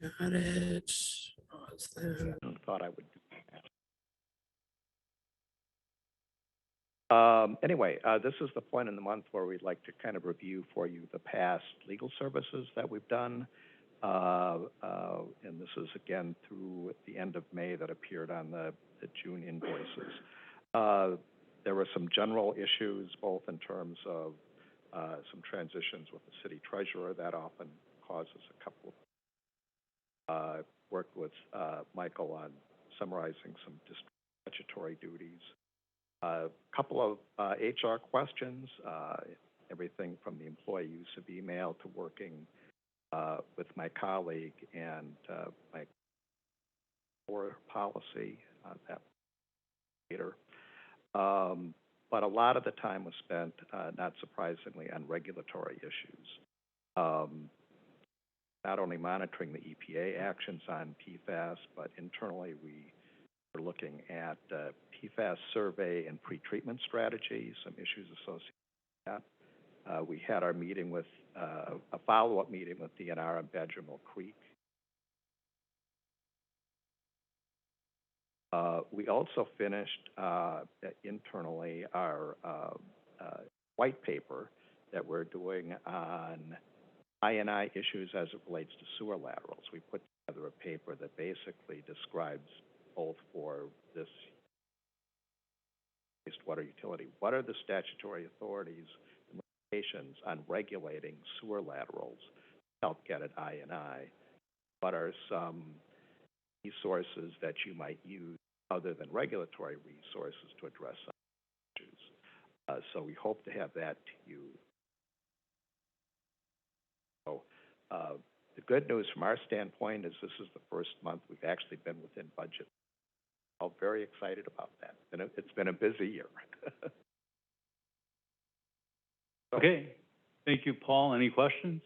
Got it. Pause that. Thought I would do that. Anyway, this is the point in the month where we'd like to kind of review for you the past legal services that we've done. And this is again through the end of May that appeared on the June invoices. There were some general issues, both in terms of some transitions with the city treasurer that often causes a couple of worked with Michael on summarizing some statutory duties. A couple of HR questions, everything from the employee use of email to working with my colleague and my core policy that later. But a lot of the time was spent, not surprisingly, on regulatory issues. Not only monitoring the EPA actions on PFAS, but internally we are looking at PFAS survey and pretreatment strategies, some issues associated with that. We had our meeting with a follow-up meeting with DNR on Badger Mill Creek. We also finished internally our white paper that we're doing on I&I issues as it relates to sewer laterals. We put together a paper that basically describes both for this wastewater utility, what are the statutory authorities and limitations on regulating sewer laterals to help get at I&I? What are some resources that you might use other than regulatory resources to address some issues? So we hope to have that to you. So the good news from our standpoint is this is the first month we've actually been within budget. I'm very excited about that. And it's been a busy year. Okay. Thank you, Paul. Any questions?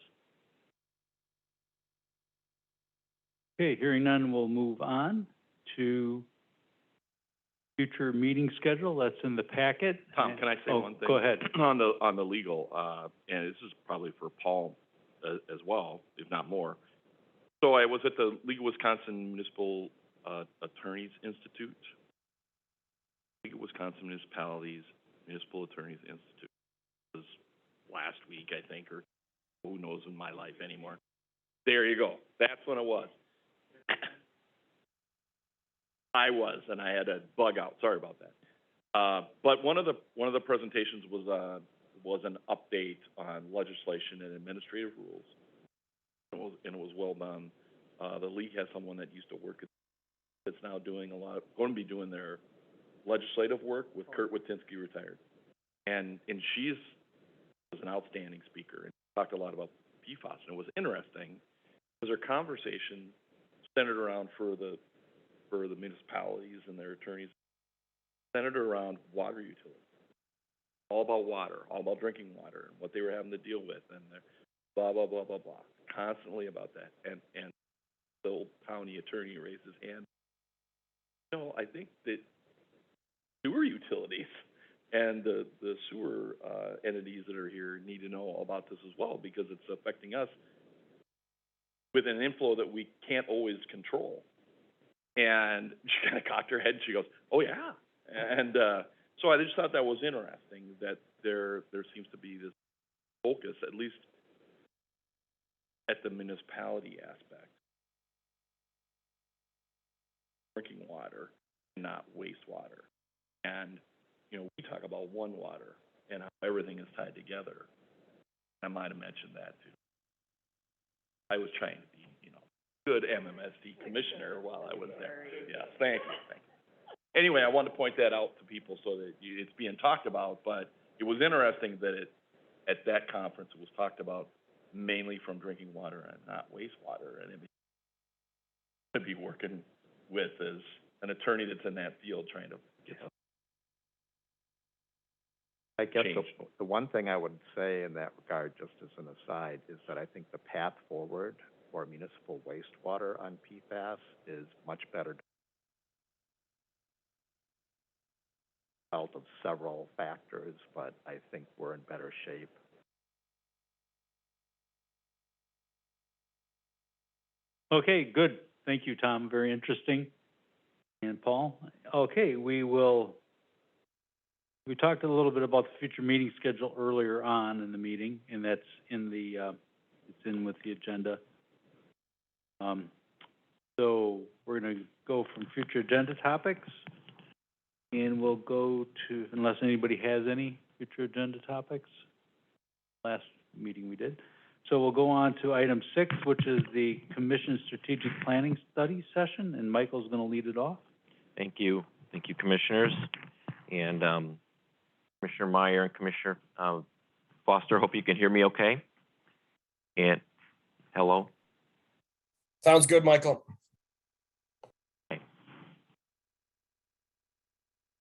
Okay, hearing none, we'll move on to future meeting schedule. That's in the packet. Tom, can I say one thing? Go ahead. On the legal, and this is probably for Paul as well, if not more. So I was at the League of Wisconsin Municipal Attorneys Institute. League of Wisconsin Municipalities Municipal Attorneys Institute. It was last week, I think, or who knows in my life anymore. There you go. That's when it was. I was, and I had to bug out. Sorry about that. But one of the presentations was an update on legislation and administrative rules, and it was well done. The league has someone that used to work at that's now doing going to be doing their legislative work with Kurt Watinsky, retired, and she was an outstanding speaker and talked a lot about PFAS, and it was interesting because her conversation centered around for the municipalities and their attorneys, centered around water utilities, all about water, all about drinking water, and what they were having to deal with, and blah, blah, blah, blah, blah, constantly about that. And the old county attorney raised his hand. You know, I think that sewer utilities and the sewer entities that are here need to know about this as well, because it's affecting us with an inflow that we can't always control. And she kind of cocked her head and she goes, "Oh yeah." And so I just thought that was interesting that there seems to be this focus, at least at the municipality aspect, drinking water, not wastewater. And you know, we talk about one water and how everything is tied together. I might have mentioned that too. I was trying to be, good MMSD commissioner while I was there. Yes, thank you. Anyway, I wanted to point that out to people so that it's being talked about, but it was interesting that at that conference it was talked about mainly from drinking water and not wastewater, and it'd be working with as an attorney that's in that field trying to get some. I guess the one thing I would say in that regard, just as an aside, is that I think the path forward for municipal wastewater on PFAS is much better result of several factors, but I think we're in better shape. Okay, good. Thank you, Tom. Very interesting. And Paul? Okay, we talked a little bit about the future meeting schedule earlier on in the meeting, and that's in the, it's in with the agenda. So we're gonna go from future agenda topics, and we'll go to, unless anybody has any future agenda topics, last meeting we did. So we'll go on to item 6, which is the Commission Strategic Planning Study Session, and Michael's gonna lead it off. Thank you, Commissioners. And, Commissioner Meyer and Commissioner, Foster, hope you can hear me okay. And, hello? Sounds good, Michael. Okay.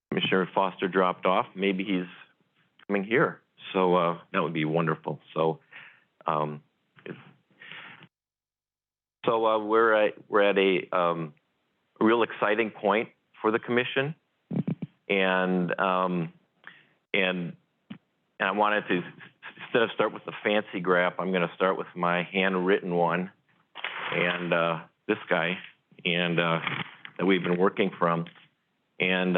Commissioner Foster dropped off. Maybe he's coming here. So, that would be wonderful. So, we're at a real exciting point for the commission, and I wanted to, instead of start with the fancy graph, I'm going to start with my handwritten one, and this guy, and that we've been working from, and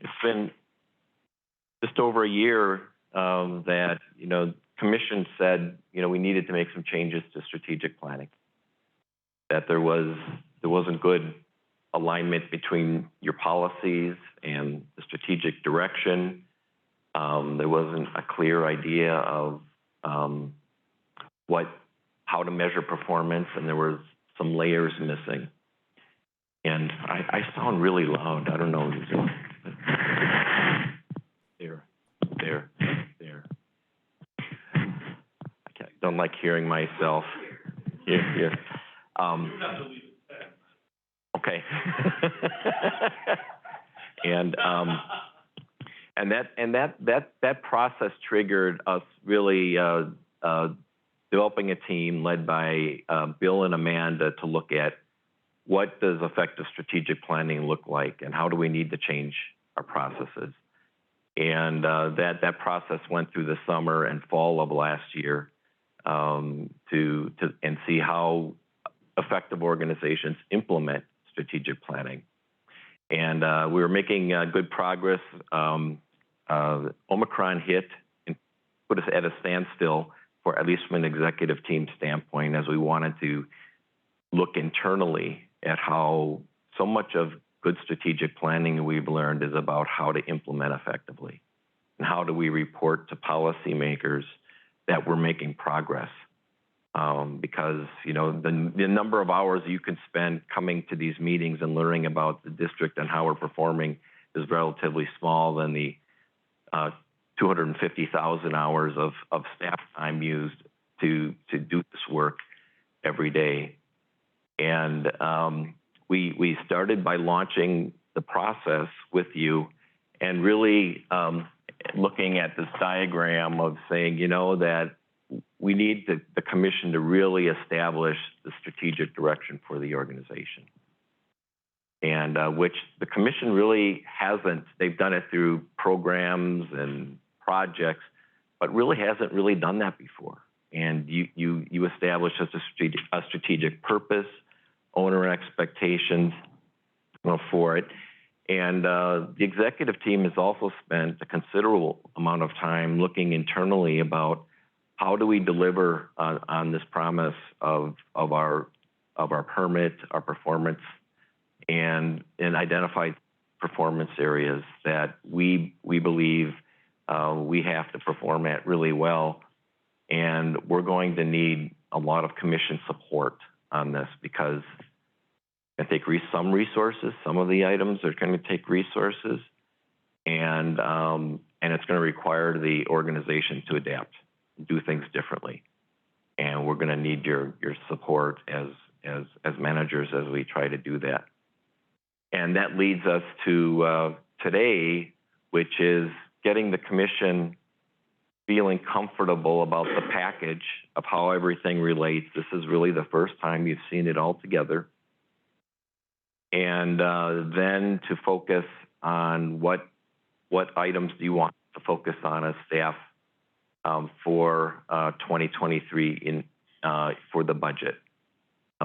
it's been just over a year that commission said we needed to make some changes to strategic planning, that there wasn't good alignment between your policies and the strategic direction. There wasn't a clear idea of how to measure performance, and there was some layers missing. And I sound really loud. I don't know. There. I don't like hearing myself. Here. Okay. and that process triggered us really developing a team led by Bill and Amanda to look at what does effective strategic planning look like, and how do we need to change our processes. And that process went through the summer and fall of last year to see how effective organizations implement strategic planning. And we were making good progress. Omicron hit and put us at a standstill, for at least from an executive team standpoint, as we wanted to look internally at how so much of good strategic planning we've learned is about how to implement effectively, and how do we report to policymakers that we're making progress. Because the number of hours you can spend coming to these meetings and learning about the district and how we're performing is relatively small than the 250,000 hours of staff time used to do this work every day. And we started by launching the process with you, and really looking at this diagram of saying, that we need the commission to really establish the strategic direction for the organization, and which the commission really hasn't. They've done it through programs and projects, but really hasn't really done that before. And you establish a strategic purpose, owner expectations for it. And the executive team has also spent a considerable amount of time looking internally about how do we deliver on this promise of our permit, our performance, and identified performance areas that we believe we have to perform at really well. And we're going to need a lot of commission support on this, because I think some resources, some of the items are going to take resources, and it's going to require the organization to adapt, do things differently. And we're going to need your support as managers as we try to do that. And that leads us to today, which is getting the commission feeling comfortable about the package of how everything relates. This is really the first time you've seen it all together. And then to focus on what items do you want to focus on as staff for 2023 for the budget.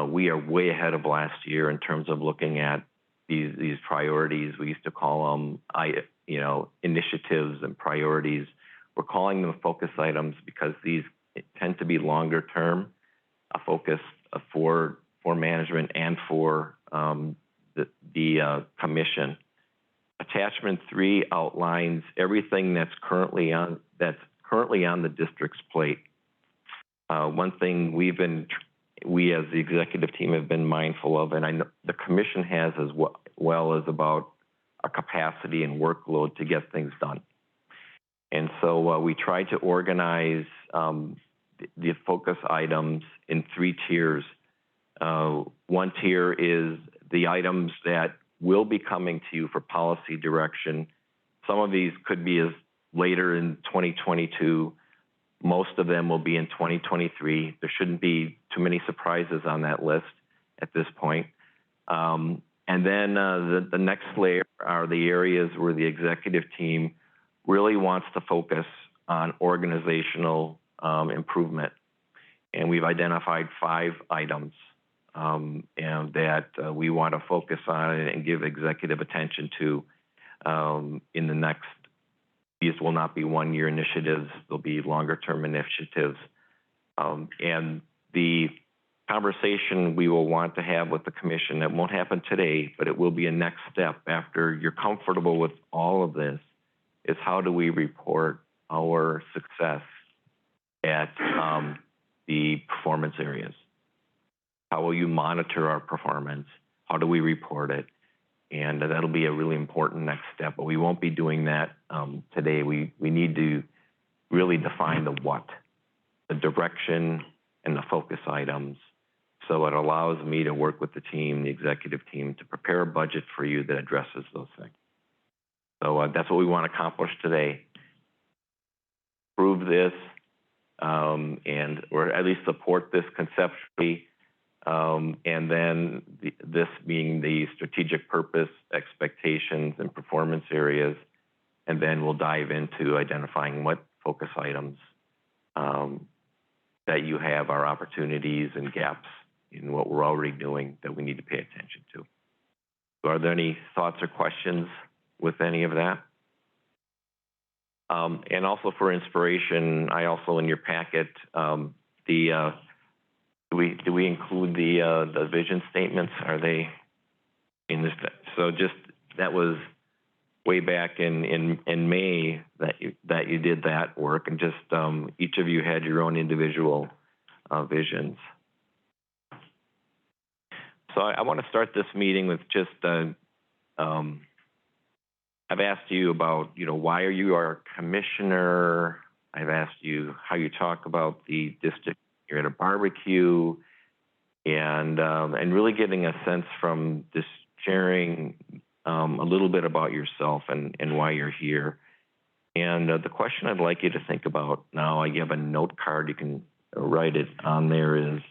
We are way ahead of last year in terms of looking at these priorities. We used to call them, initiatives and priorities. We're calling them focus items because these tend to be longer term, a focus for management and for the commission. Attachment 3 outlines everything that's currently on the district's plate. One thing we as the executive team have been mindful of, and I know the commission has as well, is about our capacity and workload to get things done. And so we try to organize the focus items in 3 tiers. One tier is the items that will be coming to you for policy direction. Some of these could be as later in 2022. Most of them will be in 2023. There shouldn't be too many surprises on that list at this point. And then the next layer are the areas where the executive team really wants to focus on organizational improvement. And we've identified 5 items and that we want to focus on and give executive attention to in the next. These will not be one-year initiatives. They'll be longer-term initiatives. And the conversation we will want to have with the commission, that won't happen today, but it will be a next step after you're comfortable with all of this, is how do we report our success at the performance areas? How will you monitor our performance? How do we report it? And that'll be a really important next step, but we won't be doing that today. We need to really define the what, the direction and the focus items. So it allows me to work with the team, the executive team, to prepare a budget for you that addresses those things. So that's what we want to accomplish today. Prove this, or at least support this conceptually. And then this being the strategic purpose, expectations, and performance areas. And then we'll dive into identifying what focus items that you have are opportunities and gaps in what we're already doing that we need to pay attention to. So are there any thoughts or questions with any of that? And also for inspiration, I also in your packet, do we include the vision statements? Are they in this? So just, that was way back in May that you did that work, and just each of you had your own individual visions. So I want to start this meeting with just I've asked you about, why are you our commissioner? I've asked you how you talk about the district. You're at a barbecue, and really getting a sense from this sharing a little bit about yourself and why you're here. And the question I'd like you to think about now, I have a note card, you can write it on there, is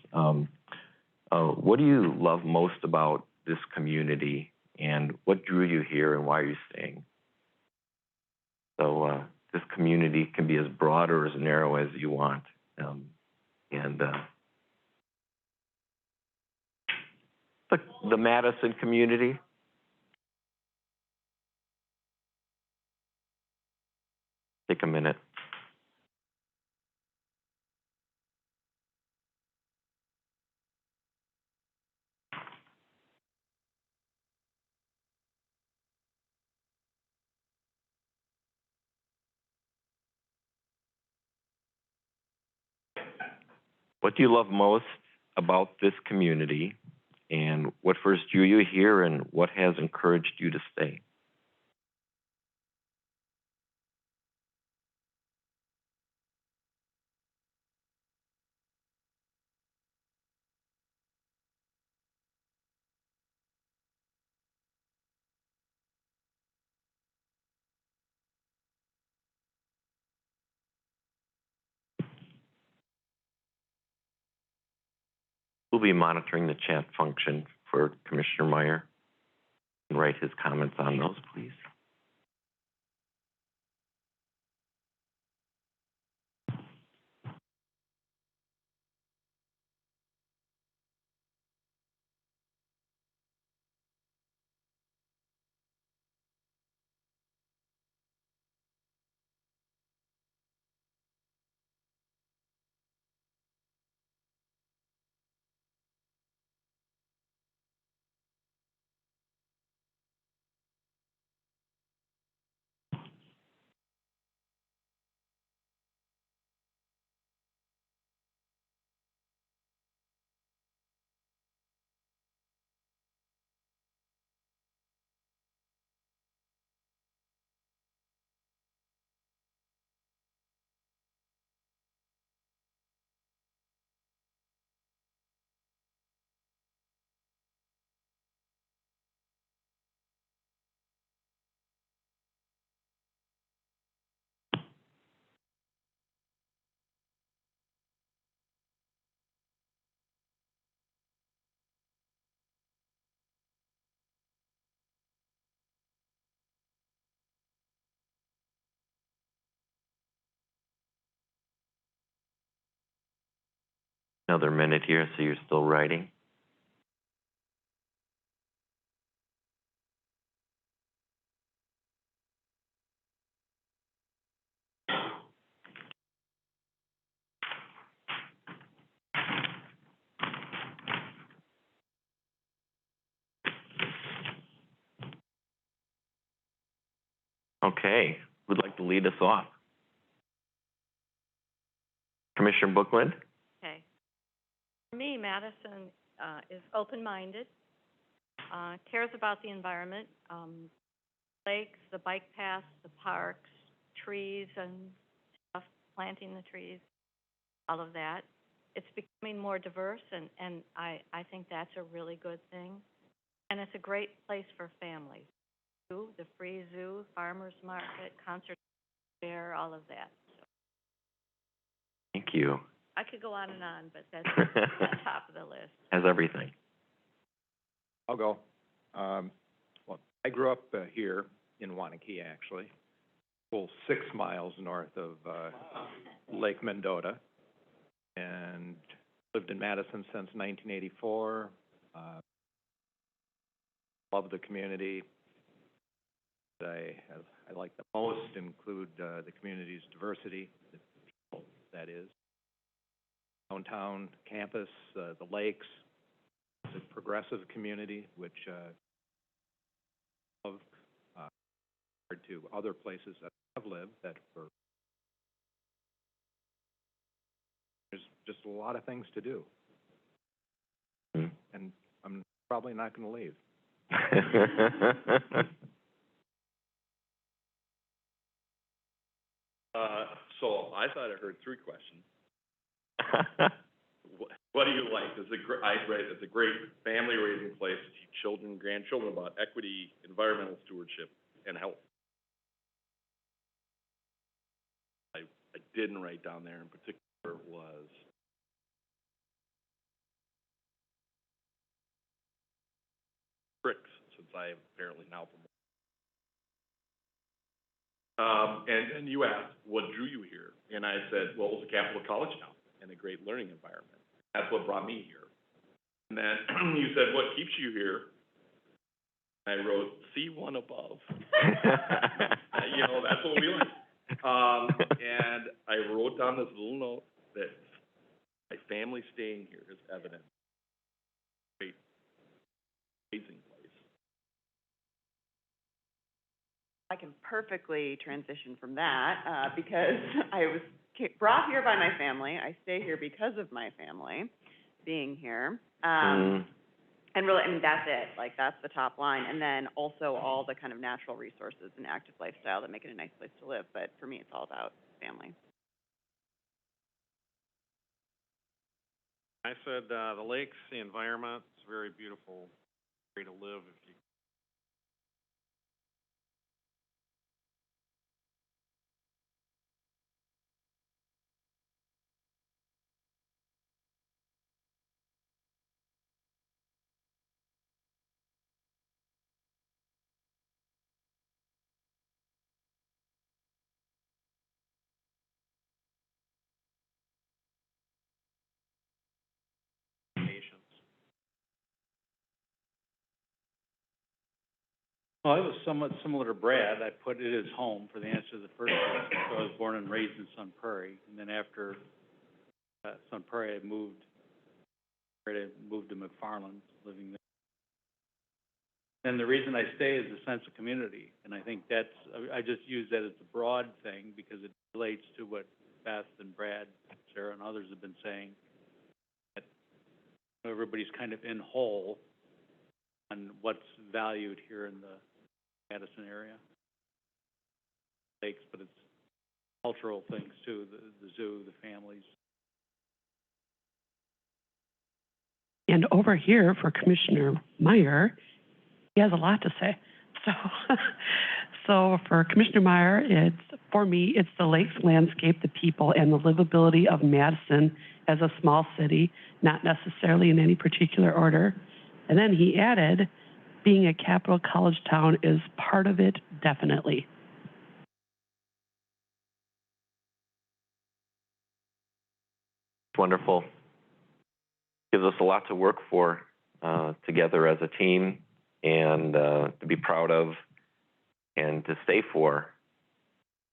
what do you love most about this community, and what drew you here, and why are you staying? So this community can be as broad or as narrow as you want. The Madison community. Take a minute. What do you love most about this community, and what first drew you here, and what has encouraged you to stay? We'll be monitoring the chat function for Commissioner Meyer. And write his comments on those, please. Another minute here, so you're still writing. Okay, who'd like to lead us off? Commissioner Bookland? Okay. For me, Madison is open-minded, cares about the environment, lakes, the bike paths, the parks, trees and stuff, planting the trees, all of that. It's becoming more diverse, and I think that's a really good thing. And it's a great place for families. The free zoo, farmers market, concert fair, all of that. So Thank you. I could go on, but that's on top of the list. Has everything. I'll go. Well, I grew up here in Wanakee, actually, full 6 miles north of Lake Mendota, and lived in Madison since 1984. Love the community. I like the most include the community's diversity, the people, that is. Downtown campus, the lakes, the progressive community, which love compared to other places that I've lived that were, there's just a lot of things to do. And I'm probably not going to leave. So I thought I heard 3 questions. What do you like? It's a great family raising place to teach children and grandchildren about equity, environmental stewardship, and health. I didn't write down there in particular was bricks, since I am apparently now from. And you asked, what drew you here? And I said, well, it was a Capital College town and a great learning environment. That's what brought me here. And then you said, what keeps you here? I wrote, see one above. You know, that's what we like. And I wrote down this little note that my family staying here is evident. Great, amazing place. I can perfectly transition from that because I was brought here by my family. I stay here because of my family being here. And really, I mean, that's it. Like, that's the top line. And then also all the kind of natural resources and active lifestyle that make it a nice place to live. But for me, it's all about family. I said, the lakes, the environment, it's very beautiful, great to live if you. Well, I was somewhat similar to Brad. I put it as home for the answer to the first question. So I was born and raised in Sun Prairie, and then after Sun Prairie, I moved to McFarland, living there. And the reason I stay is the sense of community, and I think I just use that as a broad thing because it relates to what Beth and Brad, Sarah, and others have been saying, that everybody's kind of in whole on what's valued here in the Madison area. Lakes, but it's cultural things too, the zoo, the families. And over here for Commissioner Meyer, he has a lot to say. So for Commissioner Meyer, for me, it's the lakes, landscape, the people, and the livability of Madison as a small city, not necessarily in any particular order. And then he added, being a Capital College town is part of it, definitely. Wonderful. gives us a lot to work for together as a team, and to be proud of and to stay for.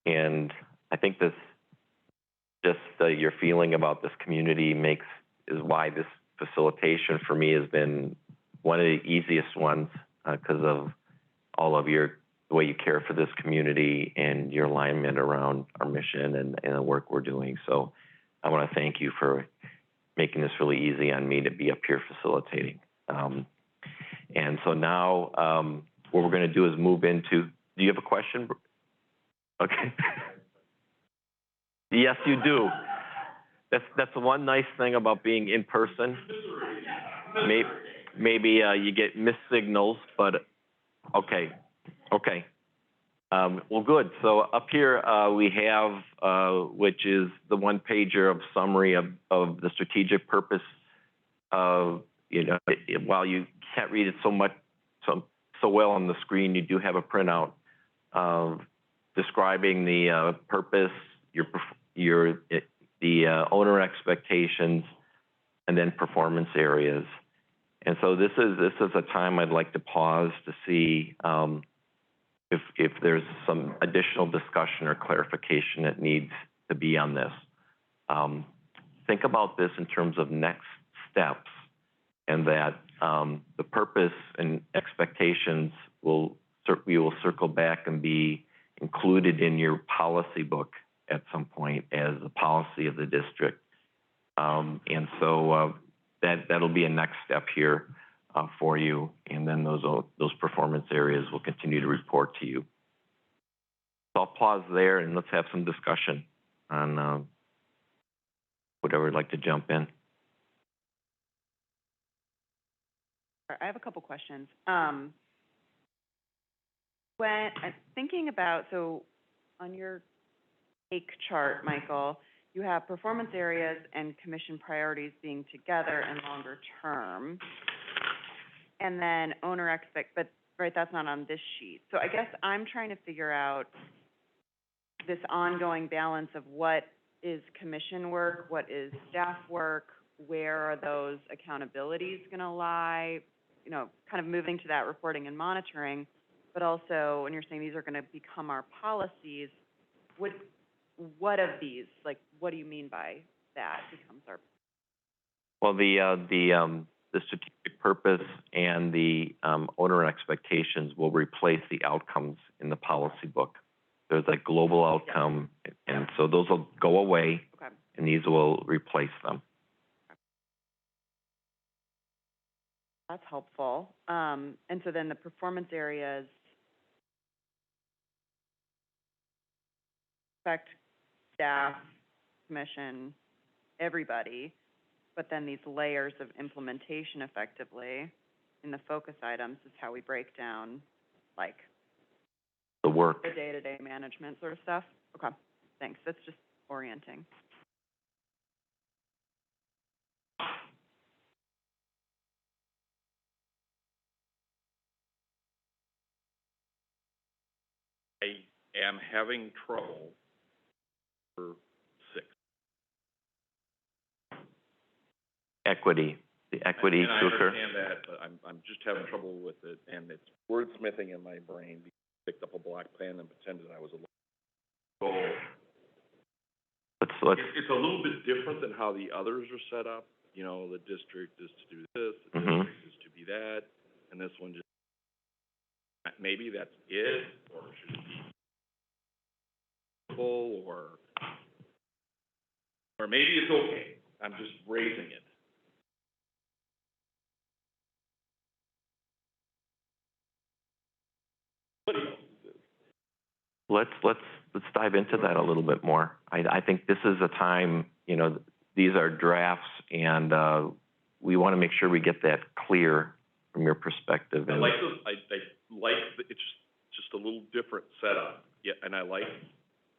And I think this, just your feeling about this community is why this facilitation for me has been one of the easiest ones, because of all of the way you care for this community and your alignment around our mission and the work we're doing. So I want to thank you for making this really easy on me to be up here facilitating. And so now what we're going to do is move into, do you have a question? Okay. Yes, you do. That's the one nice thing about being in person. Maybe you get missed signals, but okay. Well, good. So up here we have, which is the one pager of summary of the strategic purpose of, while you can't read it so well on the screen, you do have a printout of describing the purpose, the owner expectations, and then performance areas. And so this is a time I'd like to pause to see if there's some additional discussion or clarification that needs to be on this. Think about this in terms of next steps, and that the purpose and expectations we will circle back and be included in your policy book at some point as a policy of the district. And so that'll be a next step here for you, and then those performance areas will continue to report to you. So I'll pause there and let's have some discussion on whatever you'd like to jump in. I have a couple questions. When I'm thinking about, so on your take chart, Michael, you have performance areas and commission priorities being together and longer term. And then owner but right, that's not on this sheet. So I guess I'm trying to figure out this ongoing balance of what is commission work, what is staff work, where are those accountabilities going to lie, kind of moving to that reporting and monitoring. But also, when you're saying these are going to become our policies, what of these, what do you mean by that becomes our? Well, the strategic purpose and the owner expectations will replace the outcomes in the policy book. There's a global outcome, and so those will go away, and these will replace them. That's helpful. And so then the performance areas affect staff, commission, everybody, but then these layers of implementation effectively in the focus items is how we break down, the work. The day-to-day management sort of stuff. Okay, thanks. That's just orienting. I am having trouble for 6. Equity, the equity and to I occur. understand that, but I'm just having trouble with it, and it's wordsmithing in my brain. I picked up a black pen and pretended I was a so it's a little bit different than how the others are set up. The district is to do this, the district is to be that, and this one just maybe that's it, or should it be full, or maybe it's okay. I'm just raising it. Let's dive into that a little bit more. I think this is a time, these are drafts, and we want to make sure we get that clear from your perspective. I like this. I like it's just a little different setup. Yeah, and I like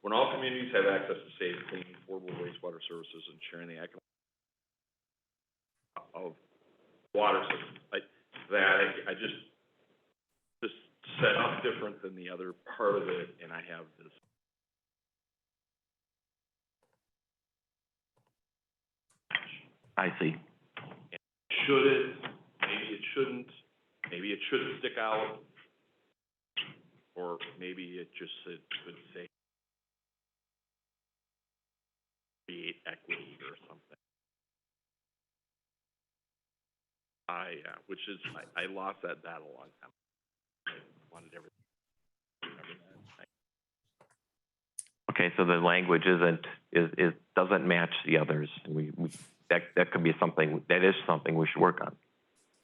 when all communities have access to safe, clean, affordable wastewater services and sharing the economic of water systems. I just set up different than the other part of it, and I have this. I see. should it, maybe it shouldn't, maybe it should stick out, or maybe it just could say create equity or something. Which is, I lost that battle a long time. I wanted everything. Okay, so the language doesn't match the others. That could be something, that is something we should work on.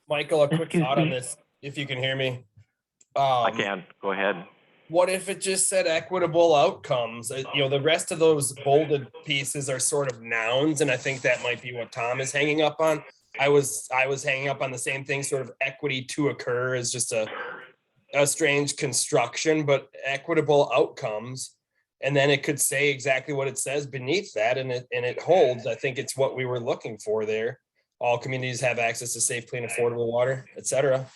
Michael, a quick Excuse thought on me. this, if you can hear me. I can, go ahead. What if it just said equitable outcomes? The rest of those bolded pieces are sort of nouns, and I think that might be what Tom is hanging up on. I was hanging up on the same thing, sort of equity to occur is just a strange construction, but equitable outcomes. And then it could say exactly what it says beneath that, and it holds. I think it's what we were looking for there. All communities have access to safe, clean, affordable water, et cetera.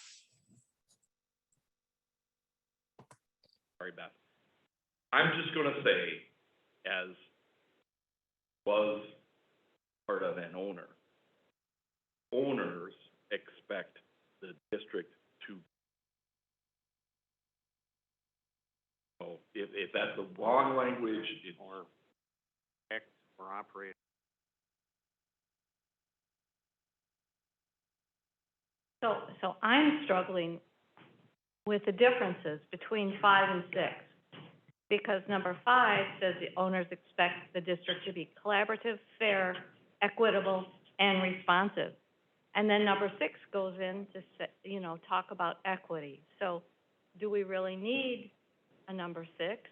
Sorry, Beth. I'm just gonna say, as was part of an owner, owners expect the district to. So if that's the wrong language, it's Or act or operate. So I'm struggling with the differences between 5 and 6. Because number 5 says the owners expect the district to be collaborative, fair, equitable, and responsive. And then number 6 goes in to say, talk about equity. So do we really need a number 6?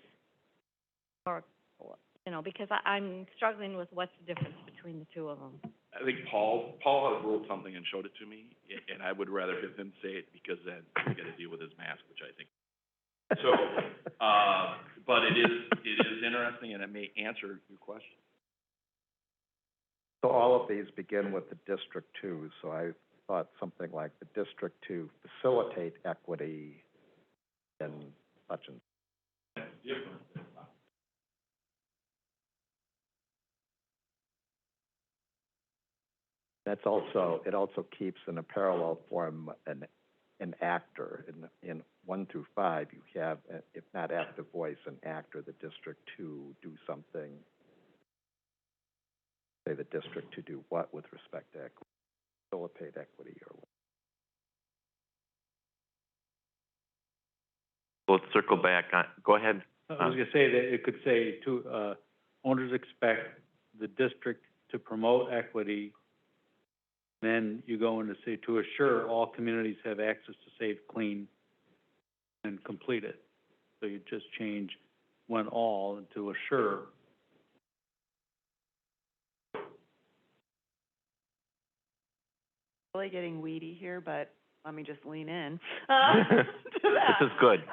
Or, because I'm struggling with what's the difference between the two of them. I think Paul had wrote something and showed it to me, and I would rather have him say it, because then we got to deal with his mask, which I think. So, but it is interesting, and it may answer your question. So all of these begin with the district to, so I thought something like the district to facilitate equity in such and. That's different. It also keeps in a parallel form an actor. In 1 through 5, you have, if not active voice, an actor, the district to do something. Say the district to do what with respect to equity? Facilitate equity or what? Let's circle back on, go ahead. I was gonna say that it could say owners expect the district to promote equity. Then you go in to say to assure all communities have access to safe, clean, and complete it. So you just change when all to assure. Really getting weedy here, but let me just lean in. To that. This is good.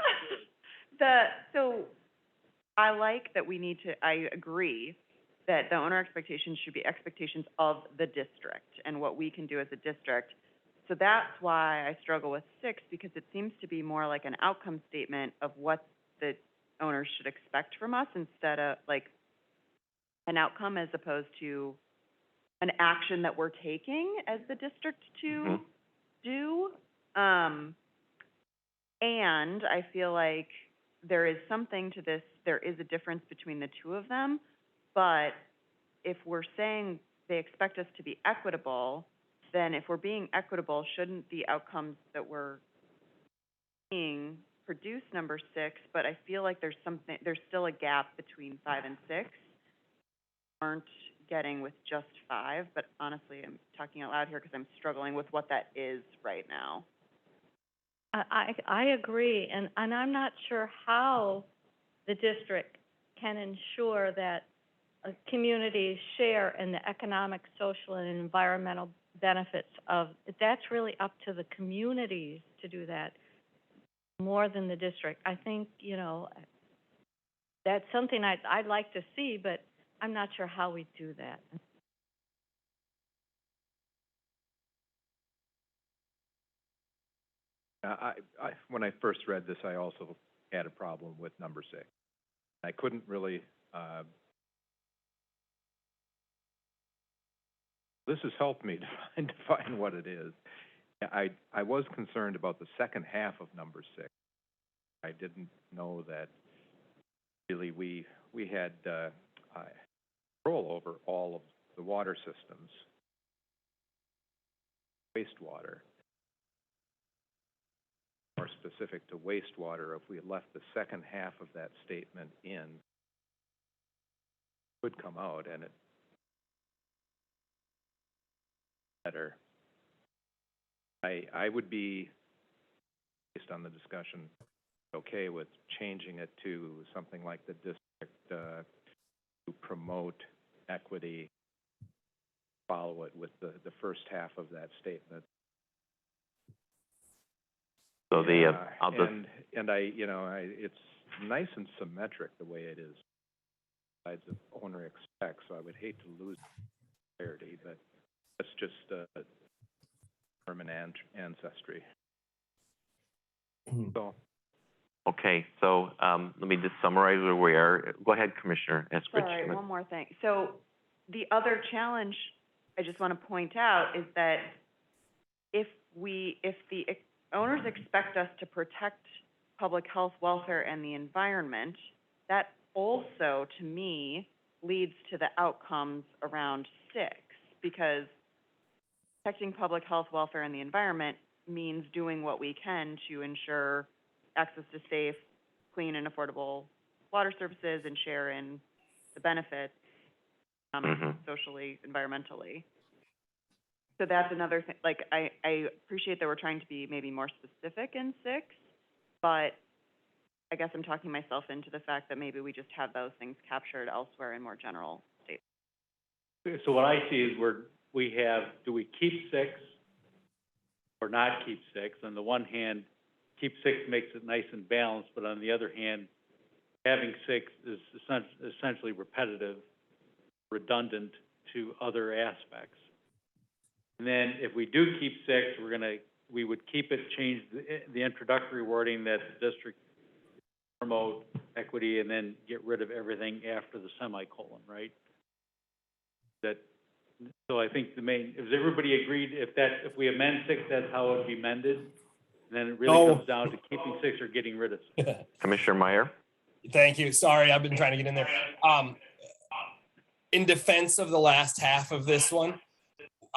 So I like that I agree that the owner expectations should be expectations of the district and what we can do as a district. So that's why I struggle with 6, because it seems to be more like an outcome statement of what the owners should expect from us, instead of like an outcome as opposed to an action that we're taking as the district to do. And I feel like there is something to this, there is a difference between the two of them, but if we're saying they expect us to be equitable, then if we're being equitable, shouldn't the outcomes that we're seeing produce number 6? But I feel like there's still a gap between 5 and 6. Aren't getting with just 5, but honestly, I'm talking out loud here because I'm struggling with what that is right now. I agree, and I'm not sure how the district can ensure that communities share in the economic, social, and environmental benefits of, that's really up to the communities to do that more than the district. I think, that's something I'd like to see, but I'm not sure how we do that. When I first read this, I also had a problem with number 6. I couldn't really This has helped me define what it is. I was concerned about the second half of number 6. I didn't know that really we had control over all of the water systems, wastewater. More specific to wastewater, if we had left the second half of that statement in, it would come out and it better. I would be, based on the discussion, okay with changing it to something like the district to promote equity, follow it with the first half of that statement. So I'll just, it's nice and symmetric the way it is. Besides the owner expects, so I would hate to lose clarity, but that's just permanent ancestry. So. okay, so let me just summarize where we are. Go ahead, Commissioner Eskridge. Sorry, one more thing. So the other challenge I just want to point out is that if the owners expect us to protect public health, welfare, and the environment, that also, to me, leads to the outcomes around 6, because protecting public health, welfare, and the environment means doing what we can to ensure access to safe, clean, and affordable water services and share in the benefits, socially, environmentally. So that's another thing. Like, I appreciate that we're trying to be maybe more specific in 6, but I guess I'm talking myself into the fact that maybe we just have those things captured elsewhere in more general statements. So what I see is do we keep 6 or not keep 6? On the one hand, keep 6 makes it nice and balanced, but on the other hand, having 6 is essentially repetitive, redundant to other aspects. And then if we do keep 6, we would keep it, change the introductory wording that the district promote equity, and then get rid of everything after the semicolon, right? So I think is everybody agreed, if we amend 6, that's how it would be amended? And then it really comes down to keeping 6 or getting rid of 6. Commissioner Meyer? Thank you. Sorry, I've been trying to get in there. In defense of the last half of this one,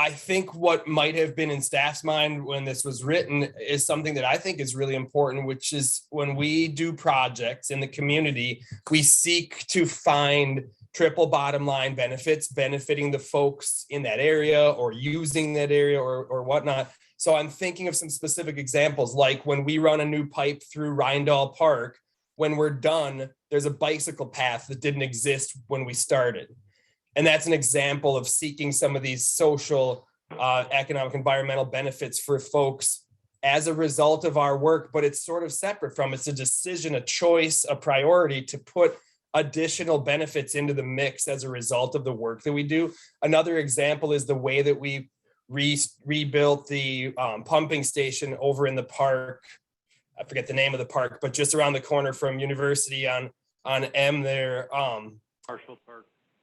I think what might have been in staff's mind when this was written is something that I think is really important, which is when we do projects in the community, we seek to find triple bottom line benefits, benefiting the folks in that area or using that area or whatnot. So I'm thinking of some specific examples, like when we run a new pipe through Rindall Park, when we're done, there's a bicycle path that didn't exist when we started. And that's an example of seeking some of these social, economic, environmental benefits for folks as a result of our work, but it's sort of separate from, it's a decision, a choice, a priority to put additional benefits into the mix as a result of the work that we do. Another example is the way that we rebuilt the pumping station over in the park. I forget the name of the park, but just around the corner from University on M there.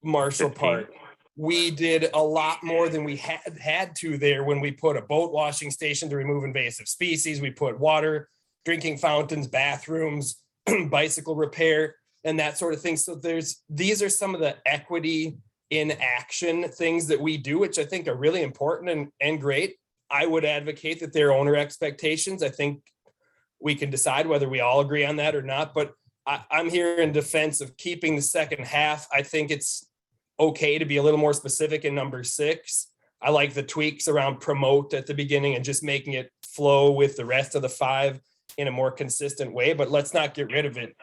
Marshall Park. We did a lot more than we had to there when we put a boat washing station to remove invasive species. We put water, drinking fountains, bathrooms, bicycle repair, and that sort of thing. So these are some of the equity in action things that we do, which I think are really important and great. I would advocate that they're owner expectations. I think we can decide whether we all agree on that or not, but I'm here in defense of keeping the second half. I think it's okay to be a little more specific in number 6. I like the tweaks around promote at the beginning and just making it flow with the rest of the 5 in a more consistent way, but let's not get rid of it.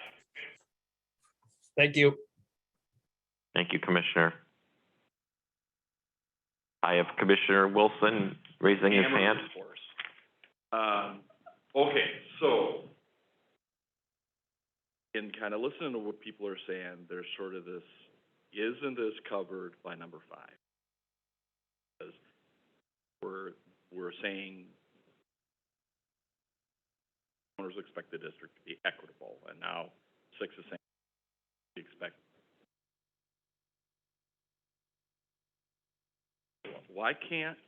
Thank you. Thank you, Commissioner. I have Commissioner Wilson raising his hand. Okay, so in kind of listening to what people are saying, there's sort of this, isn't this covered by number 5? Because we're saying owners expect the district to be equitable, and now 6 is saying we expect why can't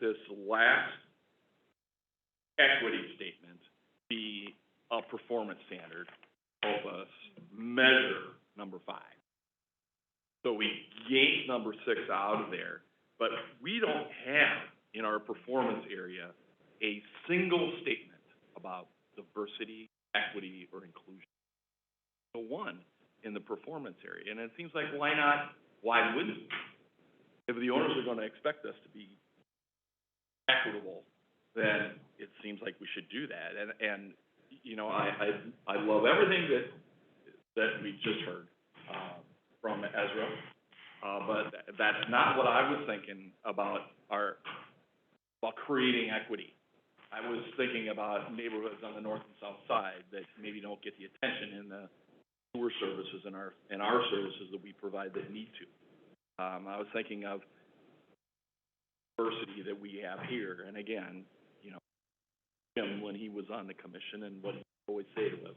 this last equity statement be a performance standard, help us measure number 5? So we yanked number 6 out of there, but we don't have in our performance area a single statement about diversity, equity, or inclusion. So one in the performance area, and it seems like why not? Why wouldn't we? If the owners are going to expect us to be equitable, then it seems like we should do that. And you know, I love everything that we just heard from Ezra, but that's not what I was thinking about creating equity. I was thinking about neighborhoods on the north and south side that maybe don't get the attention in the sewer services and our services that we provide that need to. I was thinking of diversity that we have here, and again, you know, him when he was on the commission and what he always say to us,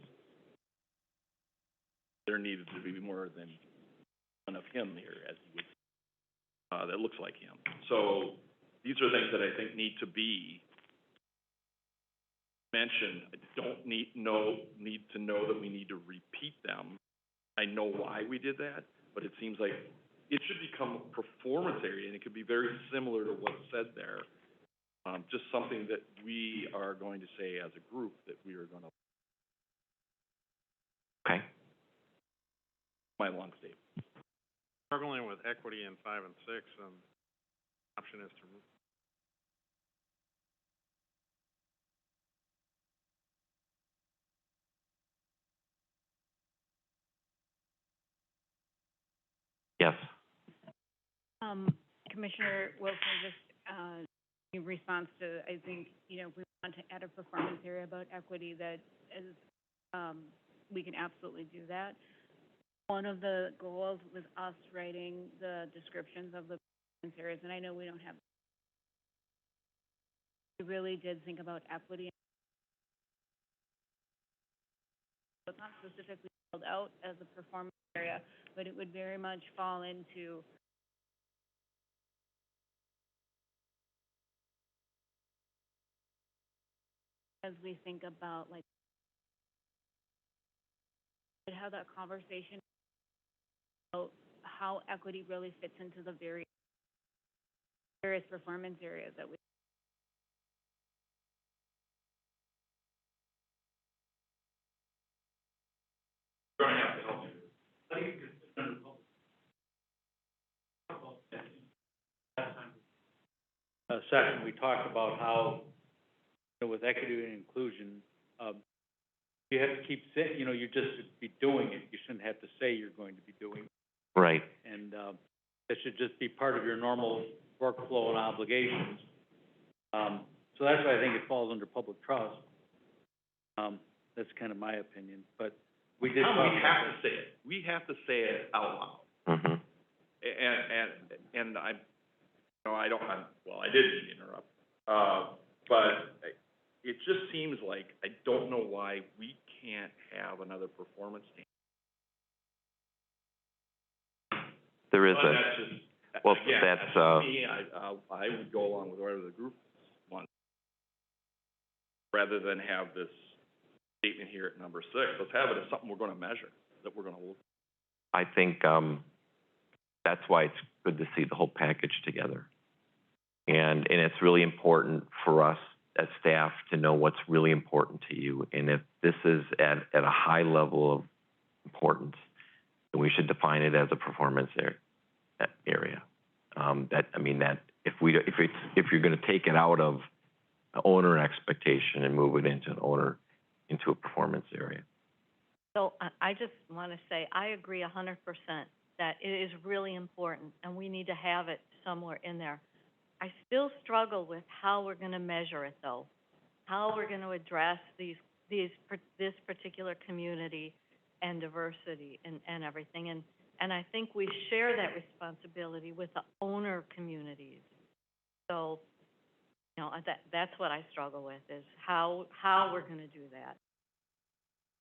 there needed to be more than one of him here, as he would, that looks like him. So these are things that I think need to be mentioned. I don't need to know that we need to repeat them. I know why we did that, but it seems like it should become a performance area, and it could be very similar to what's said there. Just something that we are going to say as a group that we are going to. Okay. My long statement. Struggling with equity in 5 and 6, and option is to Yes. Commissioner Wilson, just in response to, I think, you know, if we want to add a performance area about equity, that is, we can absolutely do that. One of the goals was us writing the descriptions of the performance areas, and I know we don't have. We really did think about equity. It's not specifically called out as a performance area, but it would very much fall into as we think about like how that conversation about how equity really fits into the various performance areas that we. Going to have to help you. Second, we talked about how, you know, with equity and inclusion, you have to keep saying, you know, you just be doing it. You shouldn't have to say you're going to be doing it. Right. And that should just be part of your normal workflow and obligations. So that's why I think it falls under public trust. That's kind of my opinion, but we did. We have to say it. We have to say it out loud. Mm-hmm. And I, you know, I didn't mean to interrupt. But it just seems like I don't know why we can't have another performance team. There is But that's just, well, again, that's me. I would go along with whatever the group wants, rather than have this statement here at number 6. Let's have it as something we're going to measure, that we're going to look. I think that's why it's good to see the whole package together. And it's really important for us as staff to know what's really important to you. And if this is at a high level of importance, then we should define it as a performance area. That if you're going to take it out of the owner expectation and move it into a performance area. So I just want to say, I agree 100% that it is really important, and we need to have it somewhere in there. I still struggle with how we're going to measure it, though, how we're going to address this particular community and diversity and everything. And I think we share that responsibility with the owner communities. So, you know, that's what I struggle with, is how we're going to do that.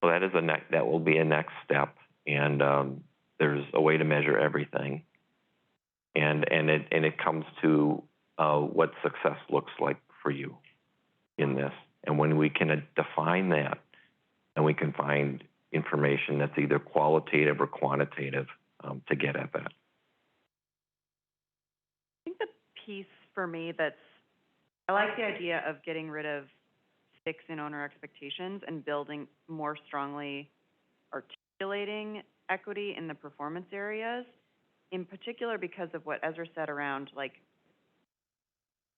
Well, that will be a next step, and there's a way to measure everything. And it comes to what success looks like for you in this. And when we can define that, and we can find information that's either qualitative or quantitative to get at that. I think the piece for me I like the idea of getting rid of sticks in owner expectations and building more strongly articulating equity in the performance areas, in particular because of what Ezra said around like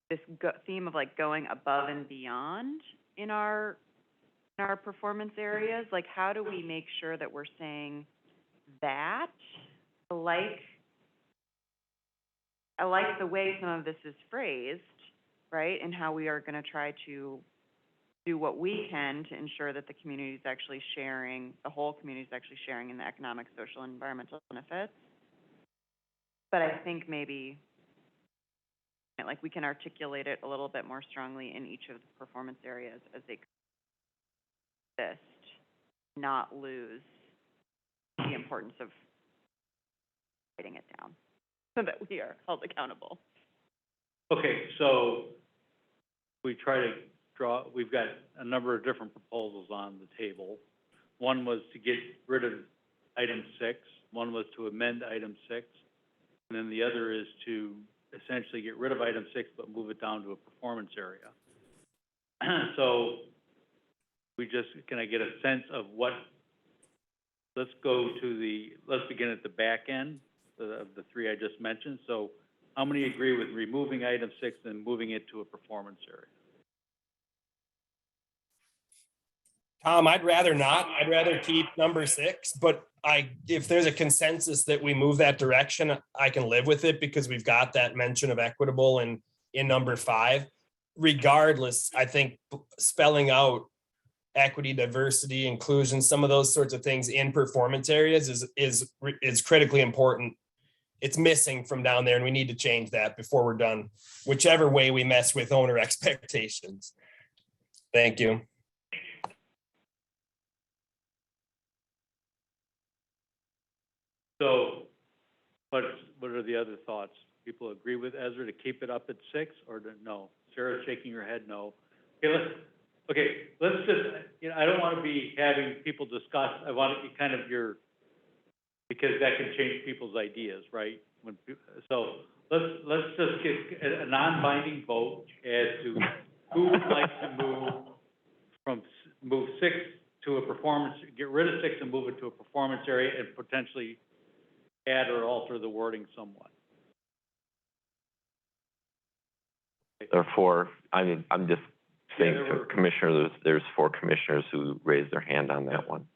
this theme of like going above and beyond in our performance areas. Like, how do we make sure that we're saying that? I like the way some of this is phrased, right? And how we are going to try to do what we can to ensure that the community is actually sharing, the whole community is actually sharing in the economic, social, and environmental benefits. But I think maybe, like, we can articulate it a little bit more strongly in each of the performance areas as they exist, not lose the importance of writing it down so that we are held accountable. Okay, so we try to we've got a number of different proposals on the table. One was to get rid of item 6, one was to amend item 6, and then the other is to essentially get rid of item 6 but move it down to a performance area. So can I get a sense of what, let's begin at the back end of the 3 I just mentioned. So how many agree with removing item 6 and moving it to a performance area? Tom, I'd rather not. I'd rather keep number 6, but if there's a consensus that we move that direction, I can live with it because we've got that mention of equitable in number 5. Regardless, I think spelling out equity, diversity, inclusion, some of those sorts of things in performance areas is critically important. It's missing from down there, and we need to change that before we're done, whichever way we mess with owner expectations. Thank you. So what are the other thoughts? People agree with Ezra to keep it up at 6 or to no? Sarah's shaking her head no. Let's just, I don't want to be having people discuss, I want it kind of because that can change people's ideas, right? So let's just get a non-binding vote as to who would like to move 6 to a performance, get rid of 6 and move it to a performance area and potentially add or alter the wording somewhat. Therefore, I'm just saying to commissioners, there's 4 commissioners who raised their hand on that one.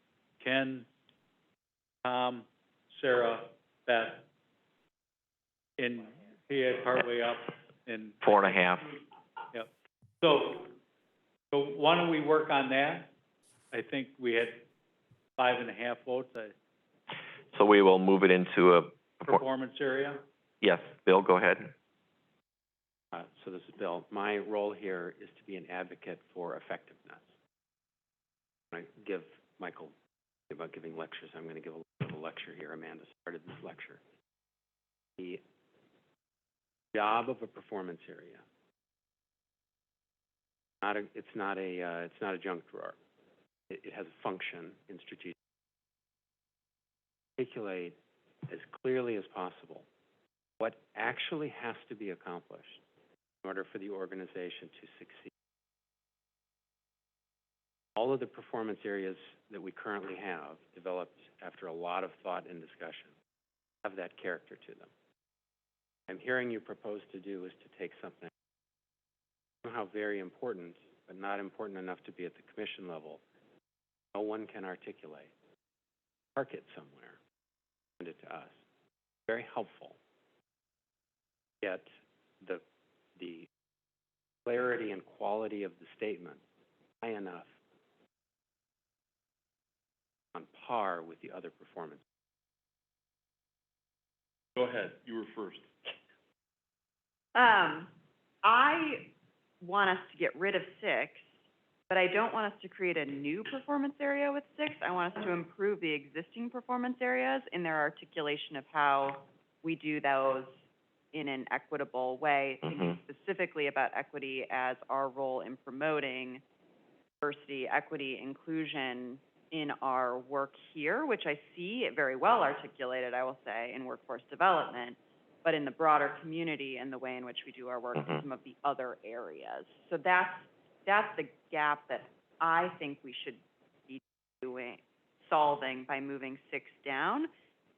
Ken, Tom, Sarah, Beth, and he had partway up and 4.5. Yep. So why don't we work on that? I think we had 5.5 votes. So we will move it into a Performance area? Yes, Bill, go ahead. So this is Bill. My role here is to be an advocate for effectiveness. When I give Michael about giving lectures, I'm going to give a lecture here. Amanda started this lecture. The job of a performance area, it's not a junk drawer. It has a function in strategic. Articulate as clearly as possible what actually has to be accomplished in order for the organization to succeed. All of the performance areas that we currently have, developed after a lot of thought and discussion, have that character to them. I'm hearing you propose to do is to take something somehow very important, but not important enough to be at the commission level. No one can articulate. Park it somewhere. Send it to us. Very helpful. Yet the clarity and quality of the statement high enough on par with the other performance. Go ahead, you were first. I want us to get rid of 6, but I don't want us to create a new performance area with 6. I want us to improve the existing performance areas in their articulation of how we do those in an equitable way, thinking specifically about equity as our role in promoting diversity, equity, inclusion in our work here, which I see it very well articulated, I will say, in workforce development, but in the broader community and the way in which we do our work in some of the other areas. So that's the gap that I think we should be solving by moving 6 down.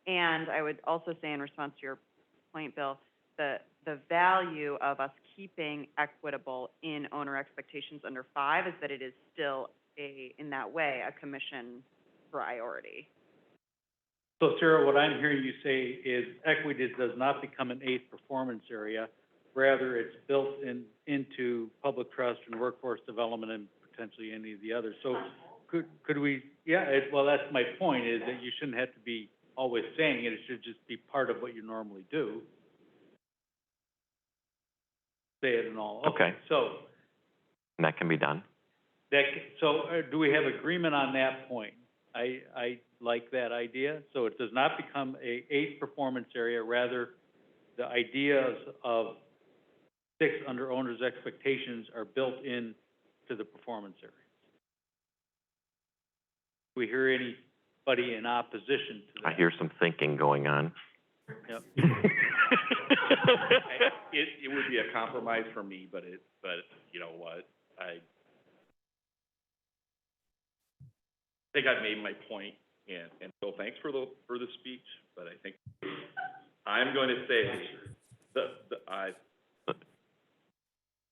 And I would also say, in response to your point, Bill, the value of us keeping equitable in owner expectations under 5 is that it is still in that way, a commission priority. So Sarah, what I'm hearing you say is equity does not become an 8th performance area. Rather, it's built into public trust and workforce development and potentially any of the others. So could we, well, that's my point, is that you shouldn't have to be always saying it. It should just be part of what you normally do. Say it and all. Okay. So. And that can be done. Do we have agreement on that point? I like that idea. So it does not become a 8th performance area. Rather, the ideas of 6 under owner's expectations are built in to the performance area. Do we hear anybody in opposition to that? I hear some thinking going on. Yep. It would be a compromise for me, but you know what, I think I've made my point, and Bill, thanks for the speech, but I think I'm going to say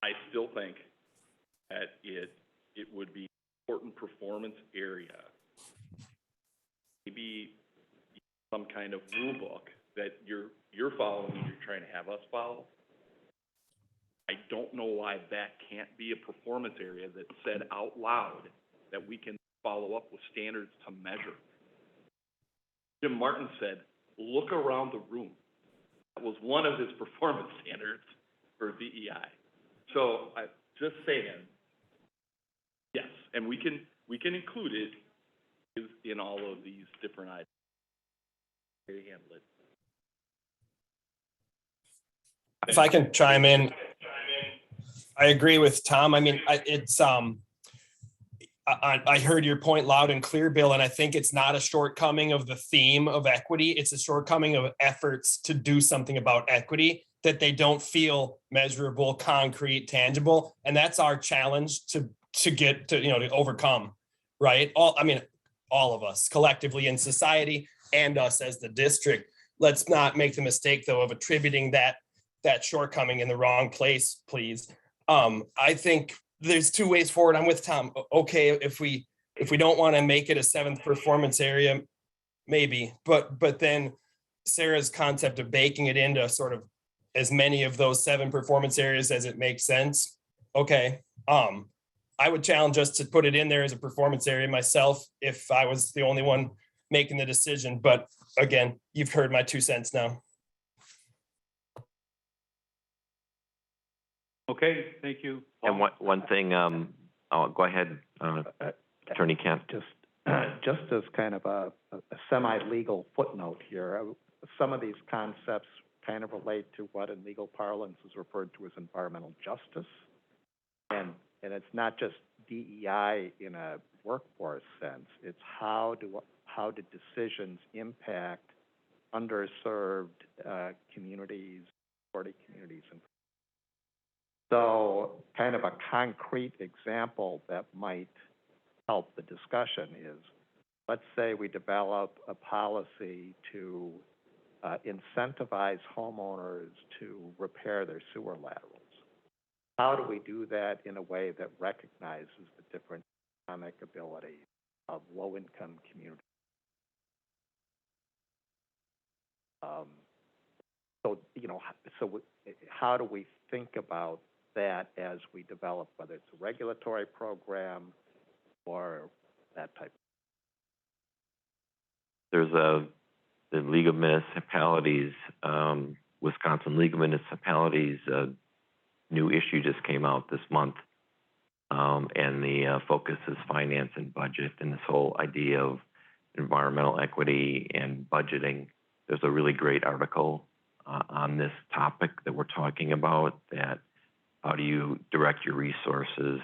I still think that it would be an important performance area, maybe some kind of rule book that you're following and you're trying to have us follow. I don't know why that can't be a performance area that's said out loud that we can follow up with standards to measure. Jim Martin said, look around the room. That was one of his performance standards for DEI. So I just saying, yes, and we can include it in all of these different items. Way to handle it. If I can chime in, I agree with Tom. I mean, I heard your point loud and clear, Bill, and I think it's not a shortcoming of the theme of equity. It's a shortcoming of efforts to do something about equity, that they don't feel measurable, concrete, tangible. And that's our challenge to overcome, right? All of us collectively in society and us as the district. Let's not make the mistake, though, of attributing that shortcoming in the wrong place, please. I think there's 2 ways forward. I'm with Tom. Okay, if we don't want to make it a 7th performance area, maybe, but then Sarah's concept of baking it into sort of as many of those 7 performance areas as it makes sense. Okay. I would challenge us to put it in there as a performance area myself if I was the only one making the decision. But again, you've heard my 2 cents now. Okay, thank you. And one thing, go ahead, Attorney Kent. Just as kind of a semi-legal footnote here, some of these concepts kind of relate to what in legal parlance is referred to as environmental justice. And it's not just DEI in a workforce sense. It's how do decisions impact underserved communities, minority communities. And so kind of a concrete example that might help the discussion is, let's say we develop a policy to incentivize homeowners to repair their sewer laterals. How do we do that in a way that recognizes the different economic abilities of low-income communities? So how do we think about that as we develop, whether it's a regulatory program or that type? There's the League of Municipalities, Wisconsin League of Municipalities, new issue just came out this month, and the focus is finance and budget, and this whole idea of environmental equity and budgeting. There's a really great article on this topic that we're talking about, that how do you direct your resources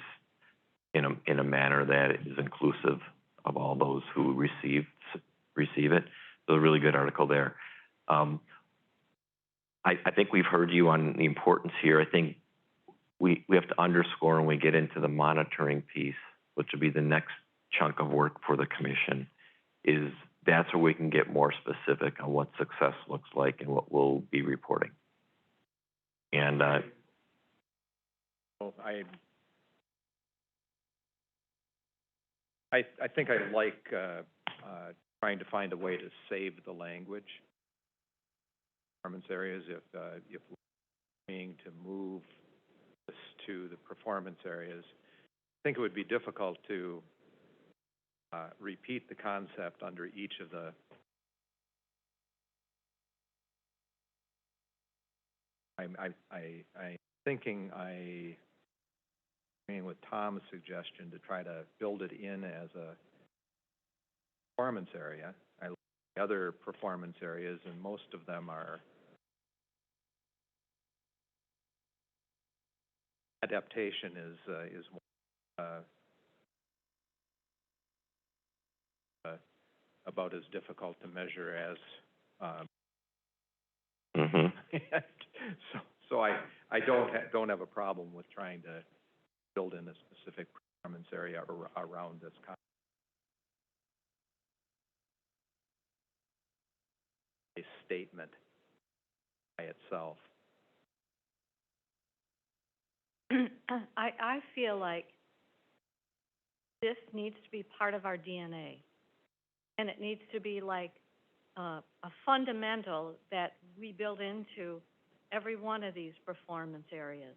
in a manner that is inclusive of all those who receive it. So a really good article there. I think we've heard you on the importance here. I think we have to underscore when we get into the monitoring piece, which will be the next chunk of work for the commission, is that's where we can get more specific on what success looks like and what we'll be reporting. And Well, I think I like trying to find a way to save the language. Performance areas, if we're aiming to move this to the performance areas, I think it would be difficult to repeat the concept under each of the. I'm thinking I agreeing with Tom's suggestion to try to build it in as a performance area. I look at other performance areas, and most of them are adaptation is about as difficult to measure as so I don't have a problem with trying to build in a specific performance area around this statement by itself. I feel like this needs to be part of our DNA, and it needs to be like a fundamental that we build into every one of these performance areas,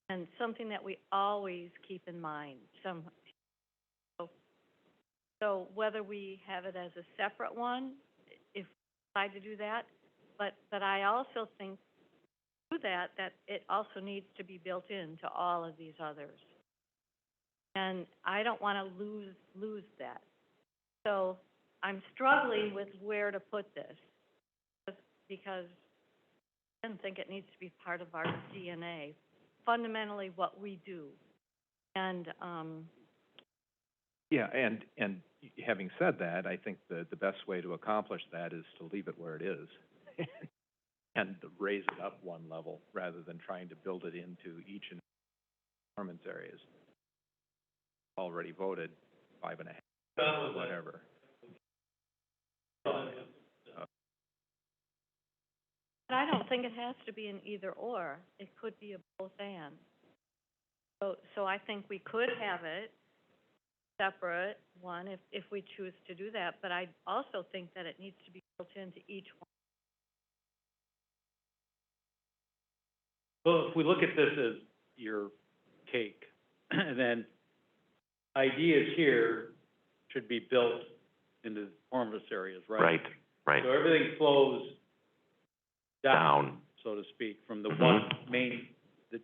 and something that we always keep in mind. So whether we have it as a separate one, if we decide to do that, but I also think that it also needs to be built into all of these others, and I don't want to lose that. So I'm struggling with where to put this because I don't think it needs to be part of our DNA, fundamentally what we do. And yeah, and having said that, I think the best way to accomplish that is to leave it where it is. And raise it up one level rather than trying to build it into each and performance areas. Already voted 5.5, whatever. But I don't think it has to be an either or. It could be a both and. So I think we could have it separate one if we choose to do that. But I also think that it needs to be built into each one. Well, if we look at this as your cake, and then ideas here should be built into the performance areas, right? Right. So everything flows down, so to speak, from the one main, the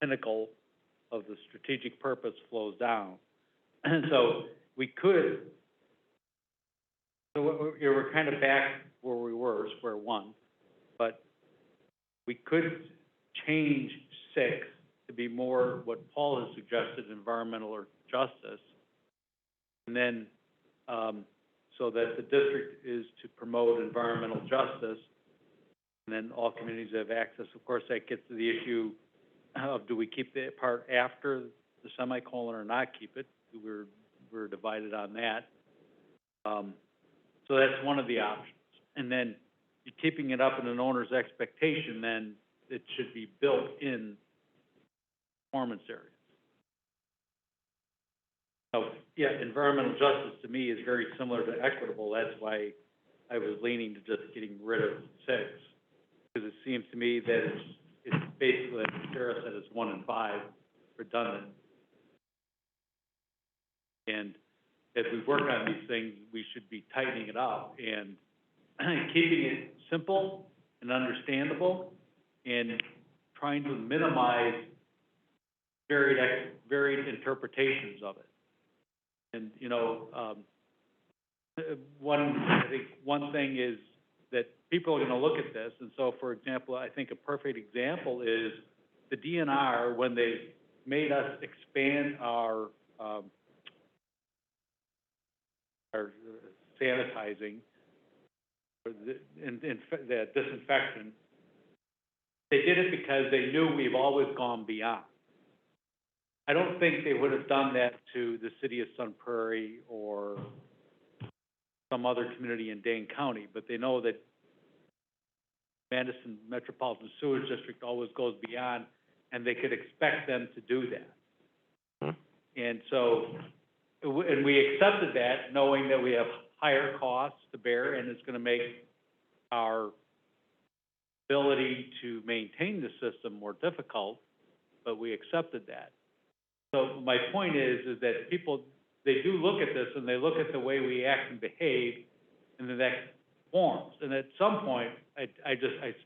pinnacle of the strategic purpose flows down. And so we could, we're kind of back where we were, square one, but we could change 6 to be more what Paul has suggested, environmental or justice, and then so that the district is to promote environmental justice, and then all communities have access. Of course, that gets to the issue of do we keep the part after the semicolon or not keep it? We're divided on that. So that's one of the options. And then you're keeping it up in an owner's expectation, then it should be built in performance areas. So, yeah, environmental justice to me is very similar to equitable. That's why I was leaning to just getting rid of 6, because it seems to me that it's basically, like Sarah said, it's 1 and 5, redundant. And as we work on these things, we should be tightening it up and keeping it simple and understandable, and trying to minimize varied interpretations of it. And I think one thing is that people are gonna look at this, and so, for example, I think a perfect example is the DNR, when they made us expand our sanitizing, or the disinfection, they did it because they knew we've always gone beyond. I don't think they would have done that to the city of Sun Prairie or some other community in Dane County, but they know that Madison Metropolitan Sewerage District always goes beyond, and they could expect them to do that. And so, and we accepted that, knowing that we have higher costs to bear, and it's gonna make our ability to maintain the system more difficult, but we accepted that. So my point is that people, they do look at this, and they look at the way we act and behave, and then that forms. And at some point, I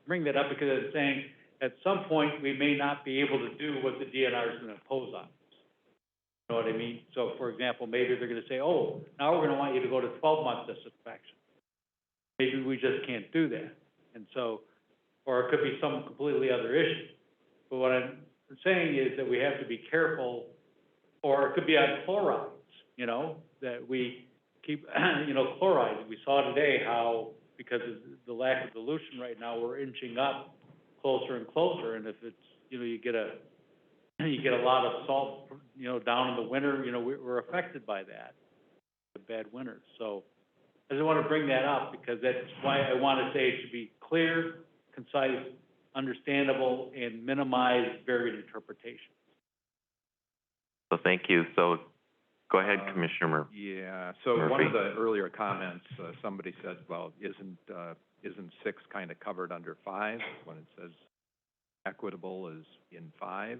bring that up because I'm saying, at some point, we may not be able to do what the DNR is gonna impose on us. You know what I mean? So, for example, maybe they're gonna say, oh, now we're gonna want you to go to 12-month disinfection. Maybe we just can't do that. And so, or it could be some completely other issue. But what I'm saying is that we have to be careful, or it could be on chlorides, you know, that we keep, you know, chlorides. We saw today how, because of the lack of dilution right now, we're inching up closer and closer. And if it's, you know, you get a lot of salt, you know, down in the winter, you know, we're affected by that, the bad winters. So I just want to bring that up because that's why I want to say it should be clear, concise, understandable, and minimize varied interpretation. So thank you. So go ahead, Commissioner Yeah, so Murphy. one of the earlier comments, somebody said, well, isn't 6 kind of covered under 5 when it says equitable is in 5?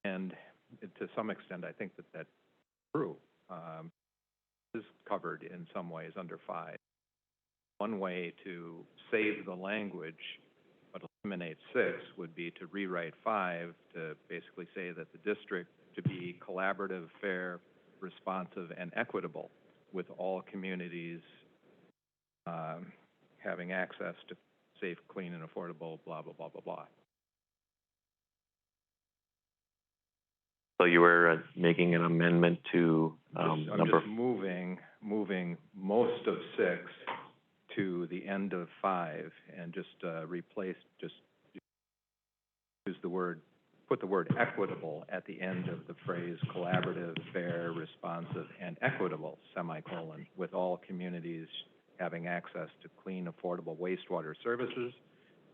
And to some extent, I think that that's true. Is covered in some ways under 5. One way to save the language but eliminate 6 would be to rewrite 5 to basically say that the district to be collaborative, fair, responsive, and equitable with all communities having access to safe, clean, and affordable, blah, blah, blah, blah, blah. So you were making an amendment to I'm just moving most of 6 to the end of 5 and just put the word equitable at the end of the phrase collaborative, fair, responsive, and equitable, semicolon, with all communities having access to clean, affordable wastewater services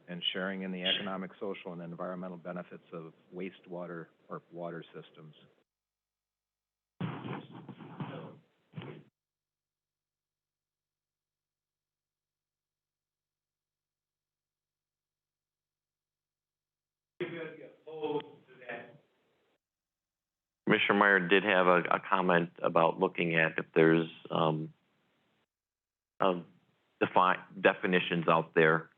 and sharing in the economic, social, and environmental benefits of wastewater or water systems. Commissioner Meyer did have a comment about looking at if there's definitions out there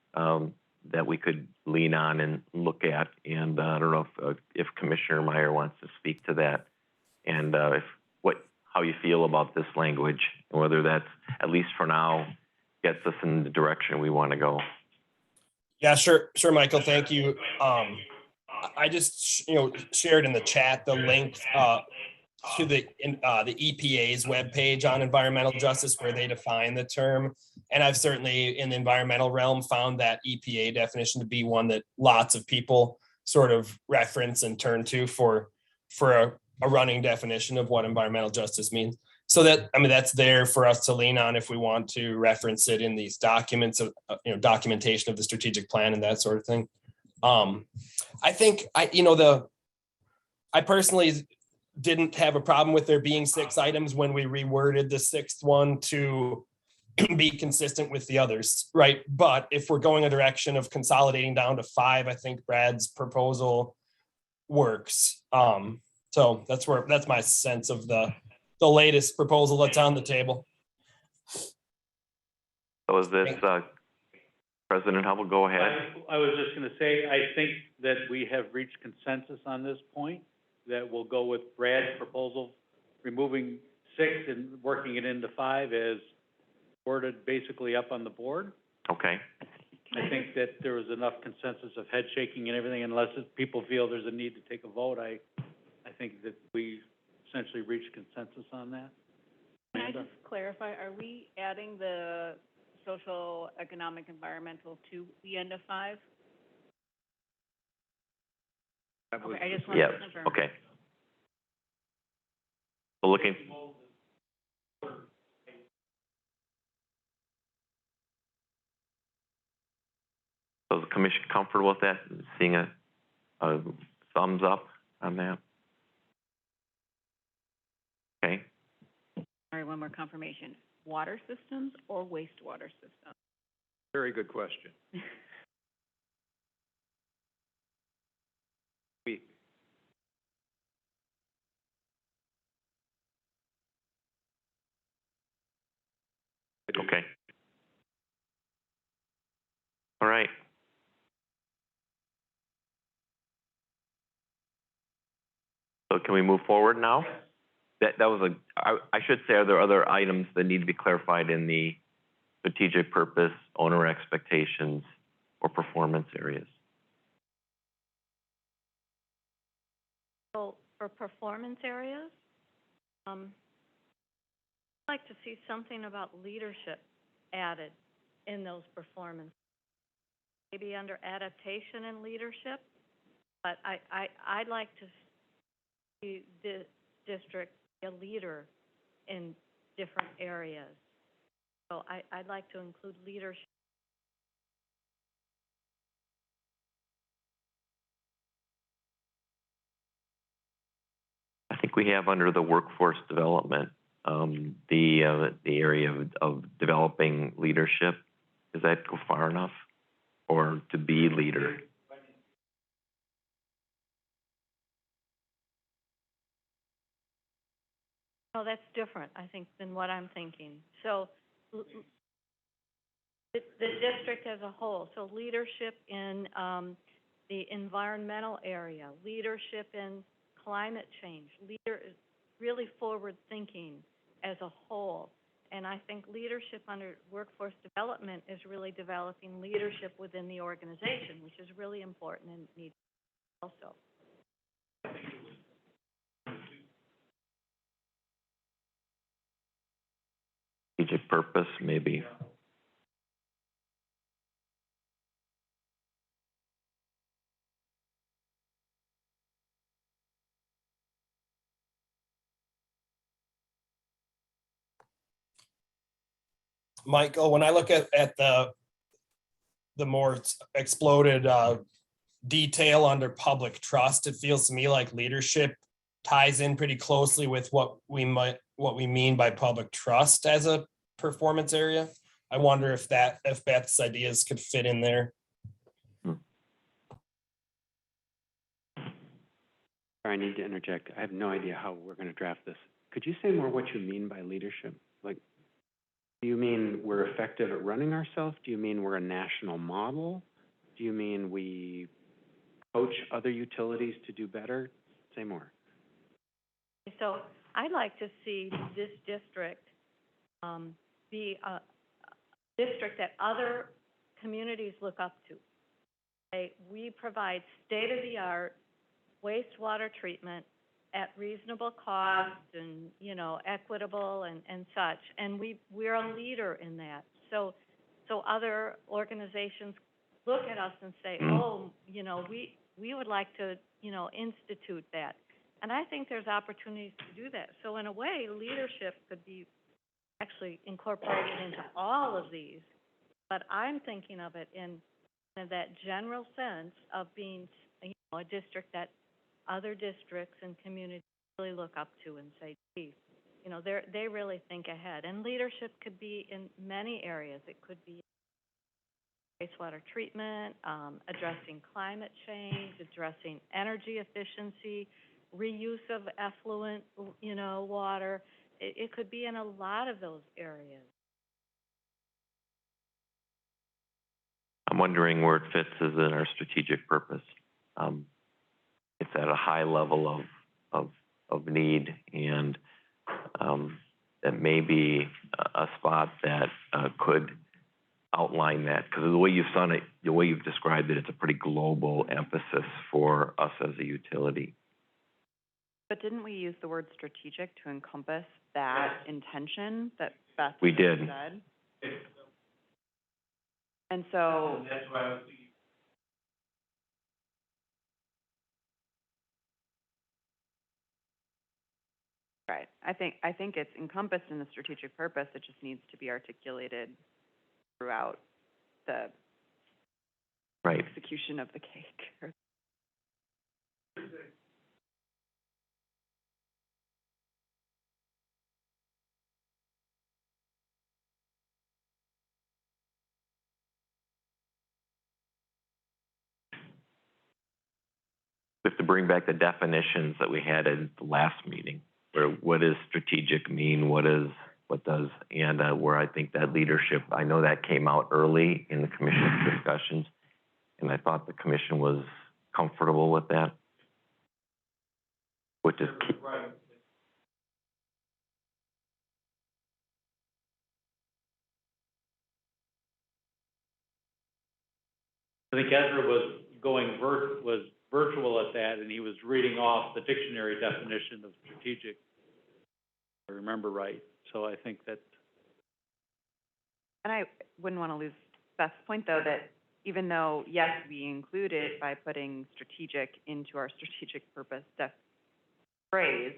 that we could lean on and look at. And I don't know if Commissioner Meyer wants to speak to that, and how you feel about this language, and whether that's, at least for now, gets us in the direction we want to go. Yeah, sure, Michael, thank you. I just, shared in the chat the link to the EPA's webpage on environmental justice, where they define the term. And I've certainly, in the environmental realm, found that EPA definition to be one that lots of people sort of reference and turn to for a running definition of what environmental justice means. So that's there for us to lean on if we want to reference it in these documents, documentation of the strategic plan and that sort of thing. I think I personally didn't have a problem with there being 6 items when we reworded the 6th one to be consistent with the others, right? But if we're going a direction of consolidating down to 5, I think Brad's proposal works. So that's my sense of the latest proposal that's on the table. So is this President Hubble, go ahead. I was just going to say, I think that we have reached consensus on this point, that we'll go with Brad's proposal, removing 6 and working it into 5 as worded basically up on the board. Okay. I think that there was enough consensus of head shaking and everything, unless people feel there's a need to take a vote. I think that we essentially reached consensus on that. Can I Amanda? just clarify, are we adding the social, economic, environmental to the end of 5? That was Okay, I the just wanted Yeah, to confirm. okay. So looking, so is the commission comfortable with that, seeing a thumbs up on that? Okay, All right, one more confirmation. Water systems or wastewater systems? very good question. We, okay. All right. So can we move forward now? That was I should say, are there other items that need to be clarified in the strategic purpose, owner expectations, or performance areas? So for performance areas, I'd like to see something about leadership added in those performance. Maybe under adaptation and leadership, but I'd like to see the district be a leader in different areas. So I'd like to include leadership. I think we have under the workforce development, the area of developing leadership. Does that go far enough? Or to be leader? No, that's different, I think, than what I'm thinking. So the district as a whole, so leadership in the environmental area, leadership in climate change, really forward thinking as a whole. And I think leadership under workforce development is really developing leadership within the organization, which is really important and needs also. Strategic purpose, maybe. Michael, when I look at the more exploded detail under public trust, it feels to me like leadership ties in pretty closely with what we mean by public trust as a performance area. I wonder if Beth's ideas could fit in there. I need to interject. I have no idea how we're going to draft this. Could you say more what you mean by leadership? Like, do you mean we're effective at running ourselves? Do you mean we're a national model? Do you mean we coach other utilities to do better? Say more. So I'd like to see this district be a district that other communities look up to. We provide state-of-the-art wastewater treatment at reasonable cost and, equitable and such. And we're a leader in that. So other organizations look at us and say, oh, we would like to, institute that. And I think there's opportunities to do that. So in a way, leadership could be actually incorporated into all of these. But I'm thinking of it in that general sense of being, a district that other districts and communities really look up to and say, geez, they really think ahead. And leadership could be in many areas. It could be wastewater treatment, addressing climate change, addressing energy efficiency, reuse of effluent, water. It could be in a lot of those areas. I'm wondering where it fits as in our strategic purpose. It's at a high level of need, and that may be a spot that could outline that? Because the way you've done it, the way you've described it, it's a pretty global emphasis for us as a utility. But didn't we use the word strategic to encompass that intention that Beth We just did. said? And so, That's why I was thinking. right, I think it's encompassed in the strategic purpose, it just needs to be articulated throughout the Right. execution of the cake. We have to bring back the definitions that we had in the last meeting, where what does strategic mean, what does, and where I think that leadership, I know that came out early in the commission discussions, and I thought the commission was comfortable with that, which is key. I think Ezra was going was virtual at that, and he was reading off the dictionary definition of strategic, if I remember right. So I think that. And I wouldn't want to lose Beth's point, though, that even though, yes, we include it by putting strategic into our strategic purpose phrase,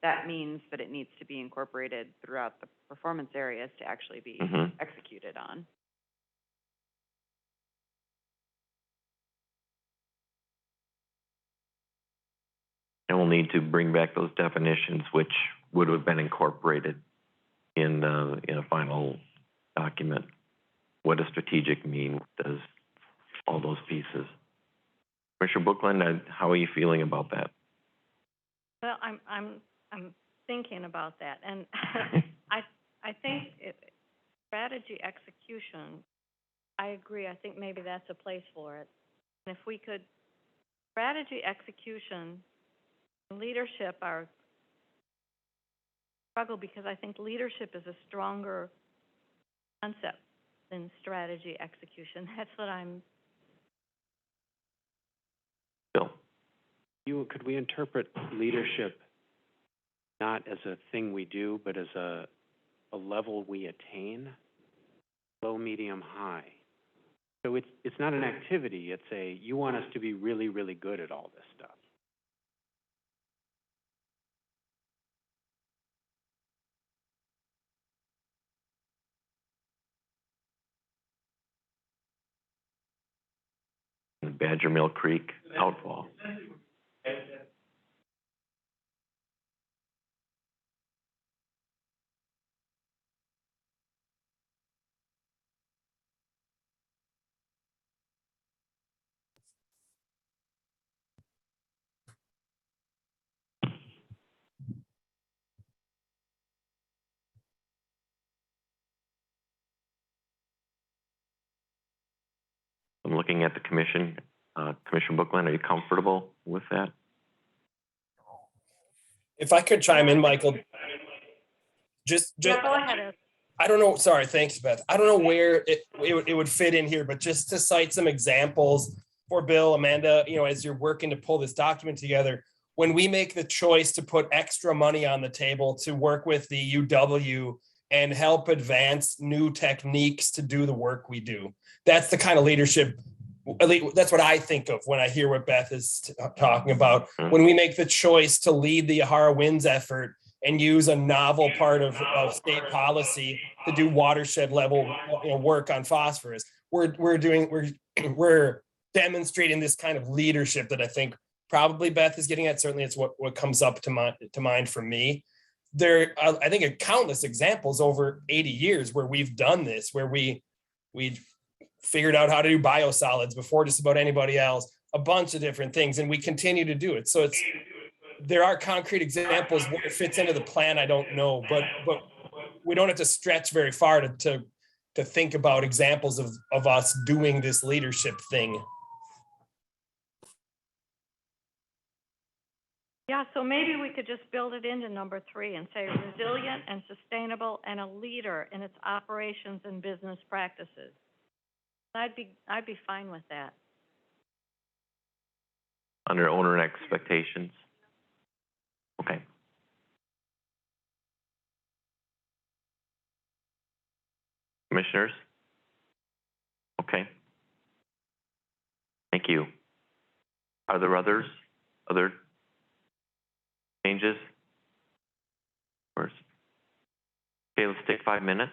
that means that it needs to be incorporated throughout the performance areas to actually be executed on. And we'll need to bring back those definitions, which would have been incorporated in a final document. What does strategic mean? What does all those pieces? Commissioner Bookland, how are you feeling about that? Well, I'm thinking about that, and I think strategy execution, I agree. I think maybe that's a place for it. And if we could, strategy execution, leadership are struggle, because I think leadership is a stronger concept than strategy execution. That's what I'm. Bill? Could we interpret leadership not as a thing we do, but as a level we attain? Low, medium, high. So it's not an activity, it's you want us to be really, really good at all this stuff. Badger Mill Creek outfall. I'm looking at the commission. Commissioner Bookland, are you comfortable with that? If I could chime in, Michael, just Yeah, go ahead. I don't know. Sorry, thanks, Beth. I don't know where it would fit in here, but just to cite some examples for Bill, Amanda, as you're working to pull this document together, when we make the choice to put extra money on the table to work with the UW and help advance new techniques to do the work we do, that's the kind of leadership. At least that's what I think of when I hear what Beth is talking about. When we make the choice to lead the Ahara Winds effort and use a novel part of state policy to do watershed level work on phosphorus, we're demonstrating this kind of leadership that I think probably Beth is getting at. Certainly, it's what comes up to mind for me. There, I think, countless examples over 80 years where we've done this, where we figured out how to do biosolids before just about anybody else, a bunch of different things, and we continue to do it. So there are concrete examples. Where it fits into the plan, I don't know, but we don't have to stretch very far to think about examples of us doing this leadership thing. Yeah, so maybe we could just build it into number 3 and say resilient and sustainable and a leader in its operations and business practices. I'd be fine with that. Under owner expectations? Okay. Commissioners? Okay. Thank you. Are there other changes? First. Okay, let's take 5 minutes,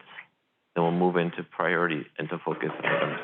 then we'll move into priority, into focus items.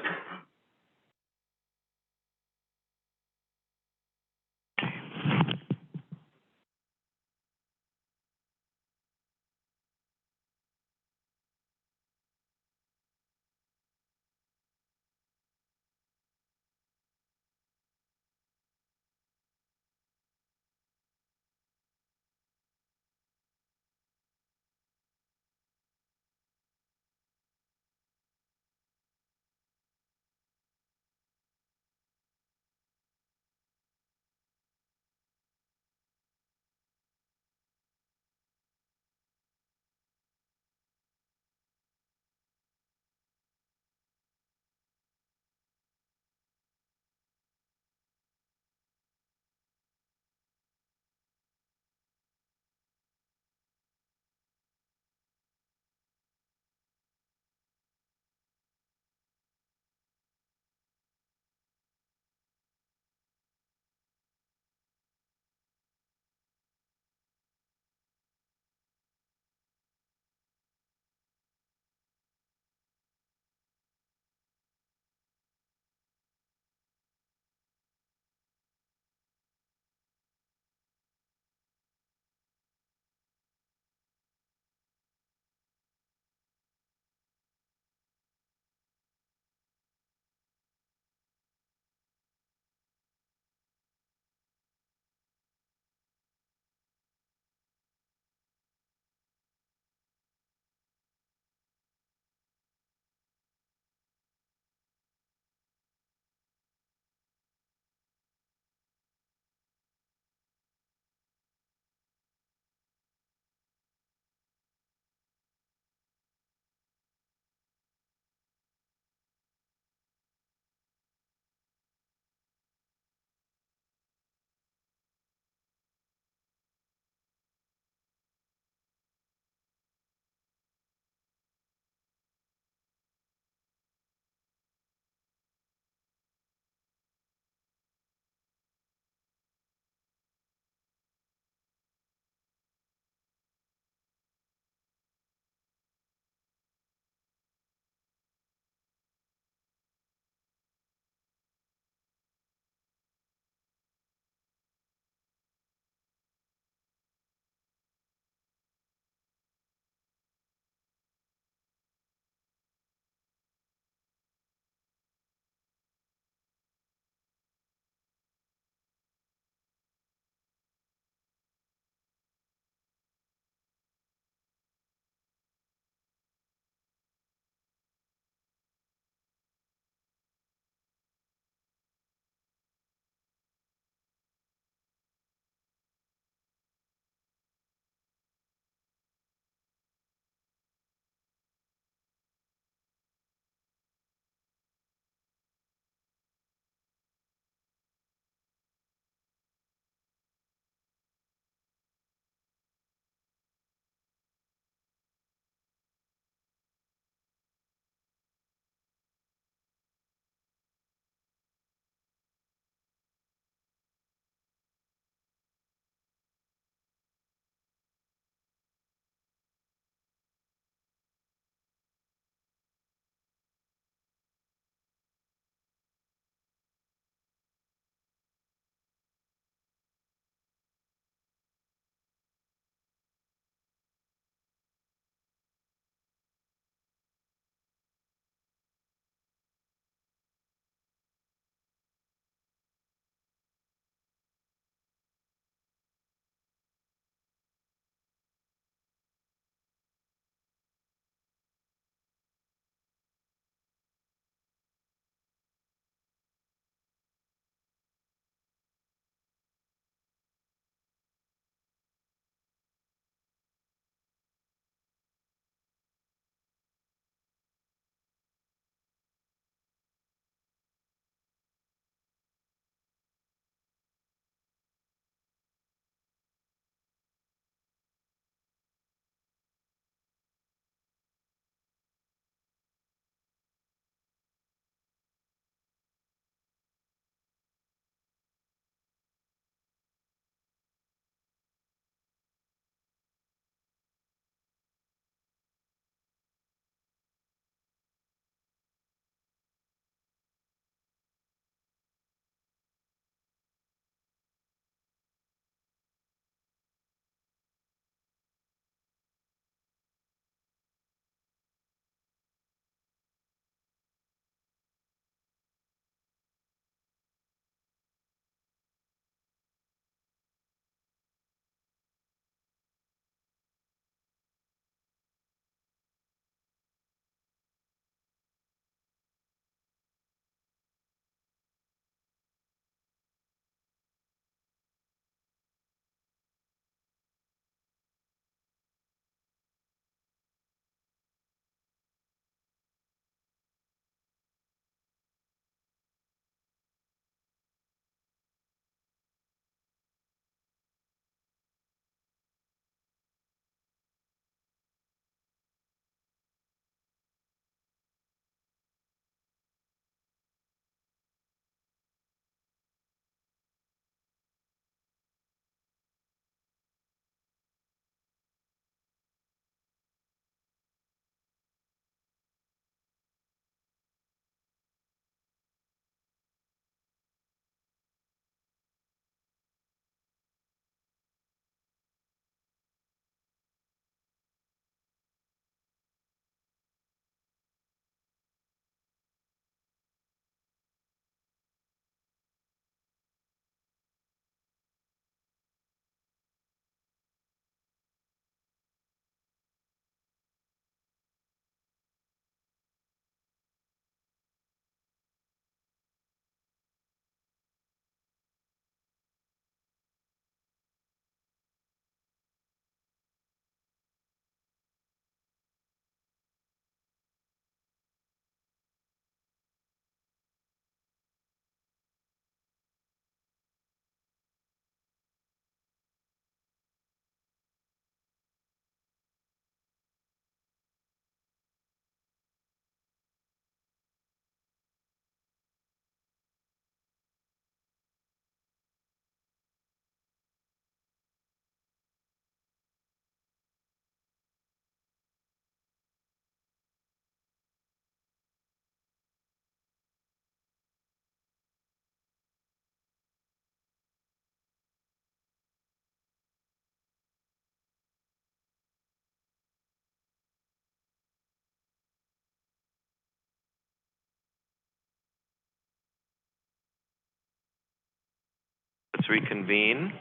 reconvene.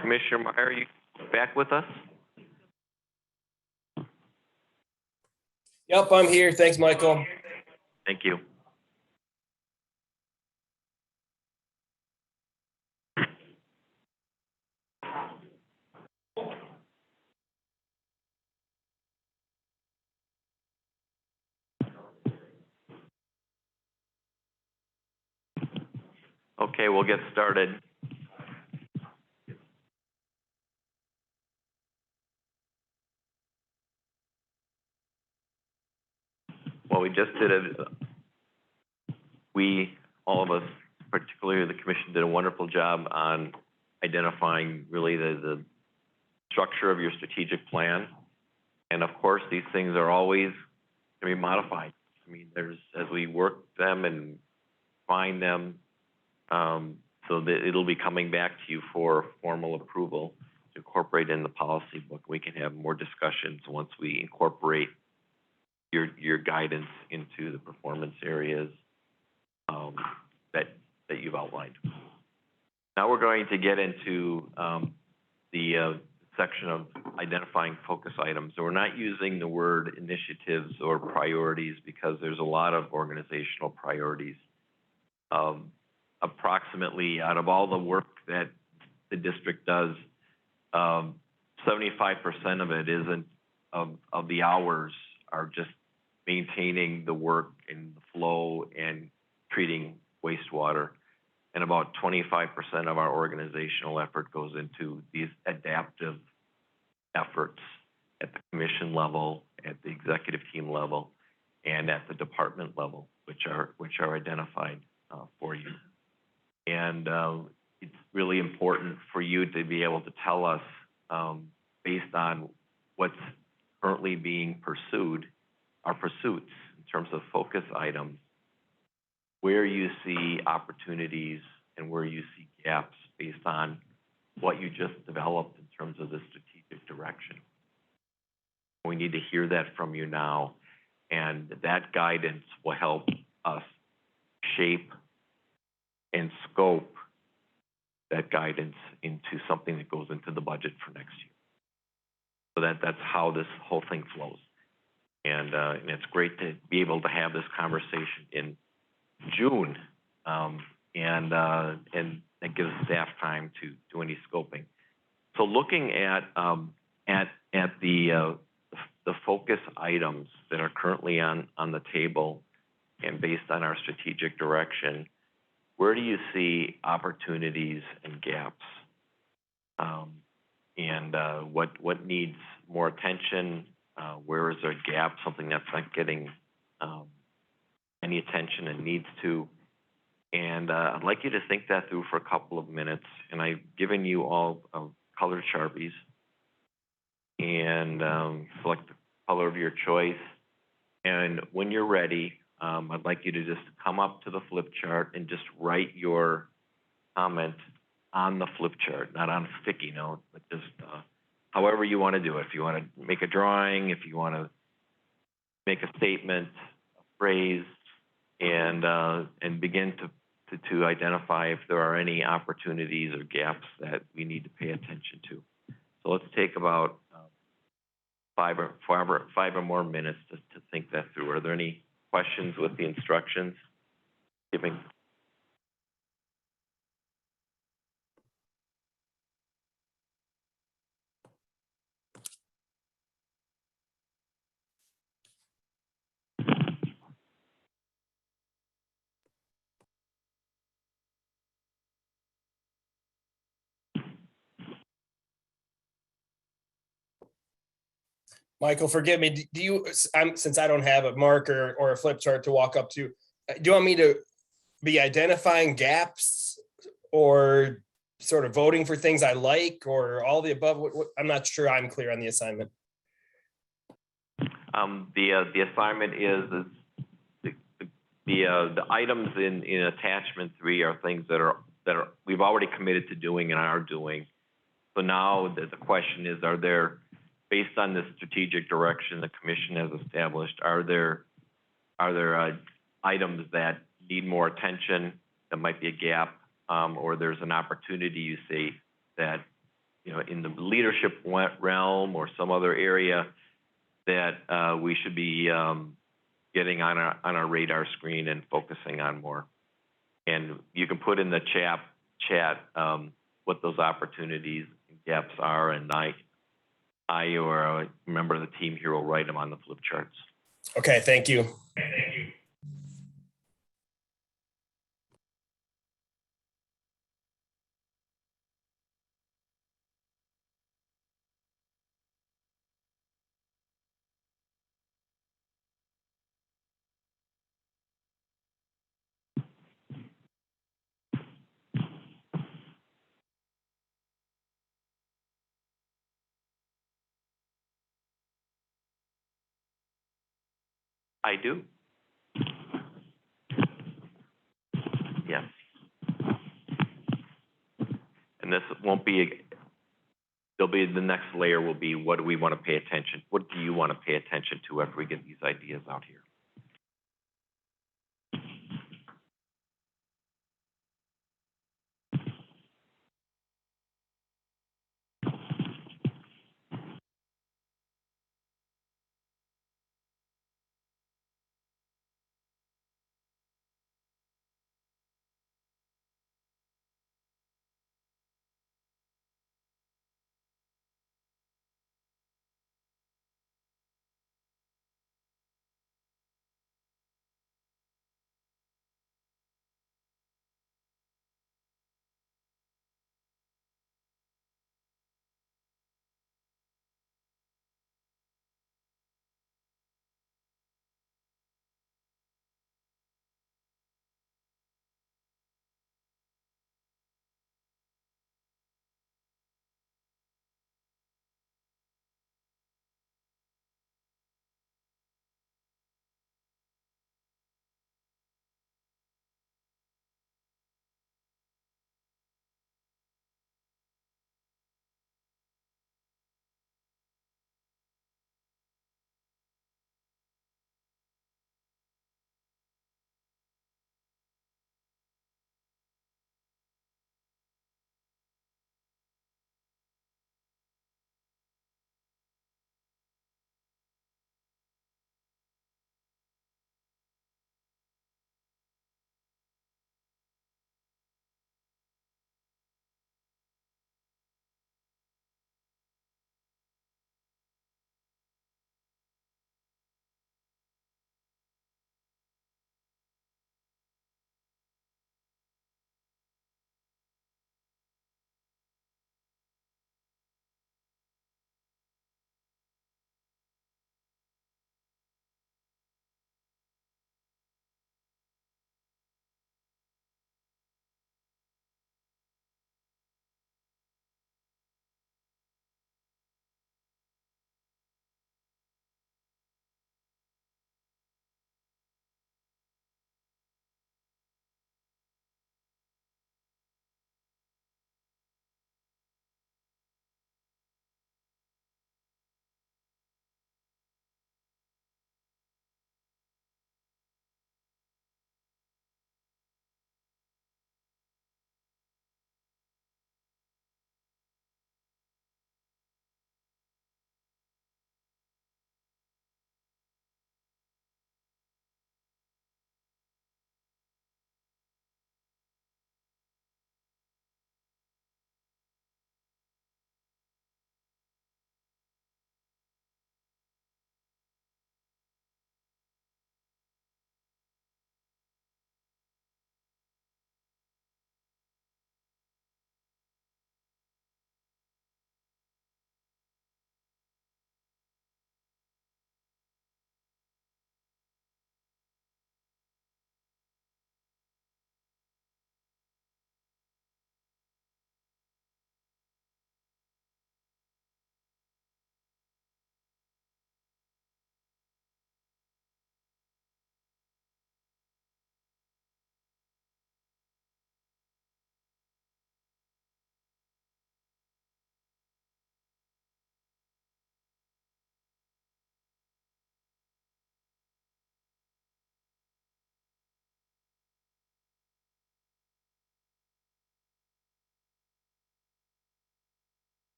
Commissioner Meyer, you back with us? Yep, I'm here. Thanks, Michael. Thank you. Okay, we'll get started. Well, we just did all of us, particularly the commission, did a wonderful job on identifying really the structure of your strategic plan. And of course, these things are always going to be modified. I mean, as we work them and find them, so that it'll be coming back to you for formal approval to incorporate in the policy book. We can have more discussions once we incorporate your guidance into the performance areas that you've outlined. Now we're going to get into the section of identifying focus items. So we're not using the word initiatives or priorities because there's a lot of organizational priorities. Approximately out of all the work that the district does, 75% of it isn't of the hours are just maintaining the work and the flow and treating wastewater. And about 25% of our organizational effort goes into these adaptive efforts at the commission level, at the executive team level, and at the department level, which are identified for you. And it's really important for you to be able to tell us, based on what's currently being pursued, our pursuits in terms of focus items, where you see opportunities and where you see gaps based on what you just developed in terms of the strategic direction. We need to hear that from you now, and that guidance will help us shape and scope that guidance into something that goes into the budget for next year. So that's how this whole thing flows. And it's great to be able to have this conversation in June, and that gives staff time to do any scoping. So looking at the focus items that are currently on the table, and based on our strategic direction, where do you see opportunities and gaps? What needs more attention? Where is there a gap, something that's not getting any attention and needs to? And I'd like you to think that through for a couple of minutes. And I've given you all colored Sharpies, and select the color of your choice. And when you're ready, I'd like you to just come up to the flip chart and just write your comment on the flip chart, not on a sticky note, but just however you want to do it. If you want to make a drawing, if you want to make a statement, a phrase, and begin to identify if there are any opportunities or gaps that we need to pay attention to. So let's take about 5 or more minutes to think that through. Are there any questions with the instructions given? Michael, forgive me. Do you, since I don't have a marker or a flip chart to walk up to, do you want me to be identifying gaps or sort of voting for things I like, or all the above? I'm not sure I'm clear on the assignment. The assignment is the items in attachment 3 are things that are we've already committed to doing and are doing. So now the question is, are there, based on the strategic direction the commission has established, are there items that need more attention, that might be a gap, or there's an opportunity you see that, you know, in the leadership realm or some other area that we should be getting on our radar screen and focusing on more. And you can put in the chat what those opportunities and gaps are, and I or a member of the team here will write them on the flip charts. Okay, thank you. I do. Yes. And this won't be, there'll be, the next layer will be, what do we want to pay attention? What do you want to pay attention to after we get these ideas out here?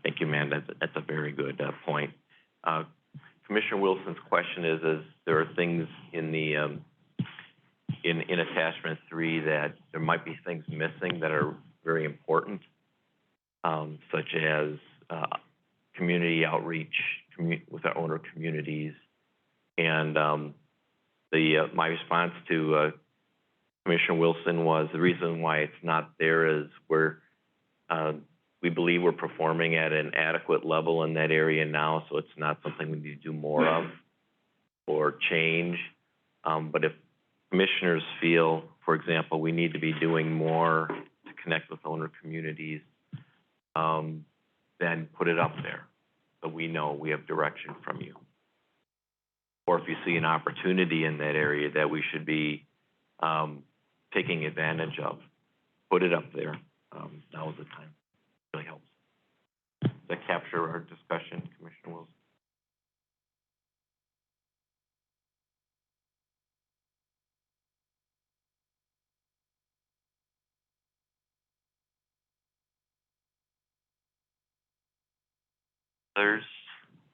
Thank you, man. That's a very good point. Commissioner Wilson's question is there are things in the in attachment 3 that there might be things missing that are very important, such as community outreach with our owner communities. And my response to Commissioner Wilson was the reason why it's not there is we believe we're performing at an adequate level in that area now, so it's not something we need to do more of or change. But if commissioners feel, for example, we need to be doing more to connect with owner communities, then put it up there so we know we have direction from you. Or if you see an opportunity in that area that we should be taking advantage of, put it up there. Now is the time. It really helps. Does that capture our discussion, Commissioner Wilson?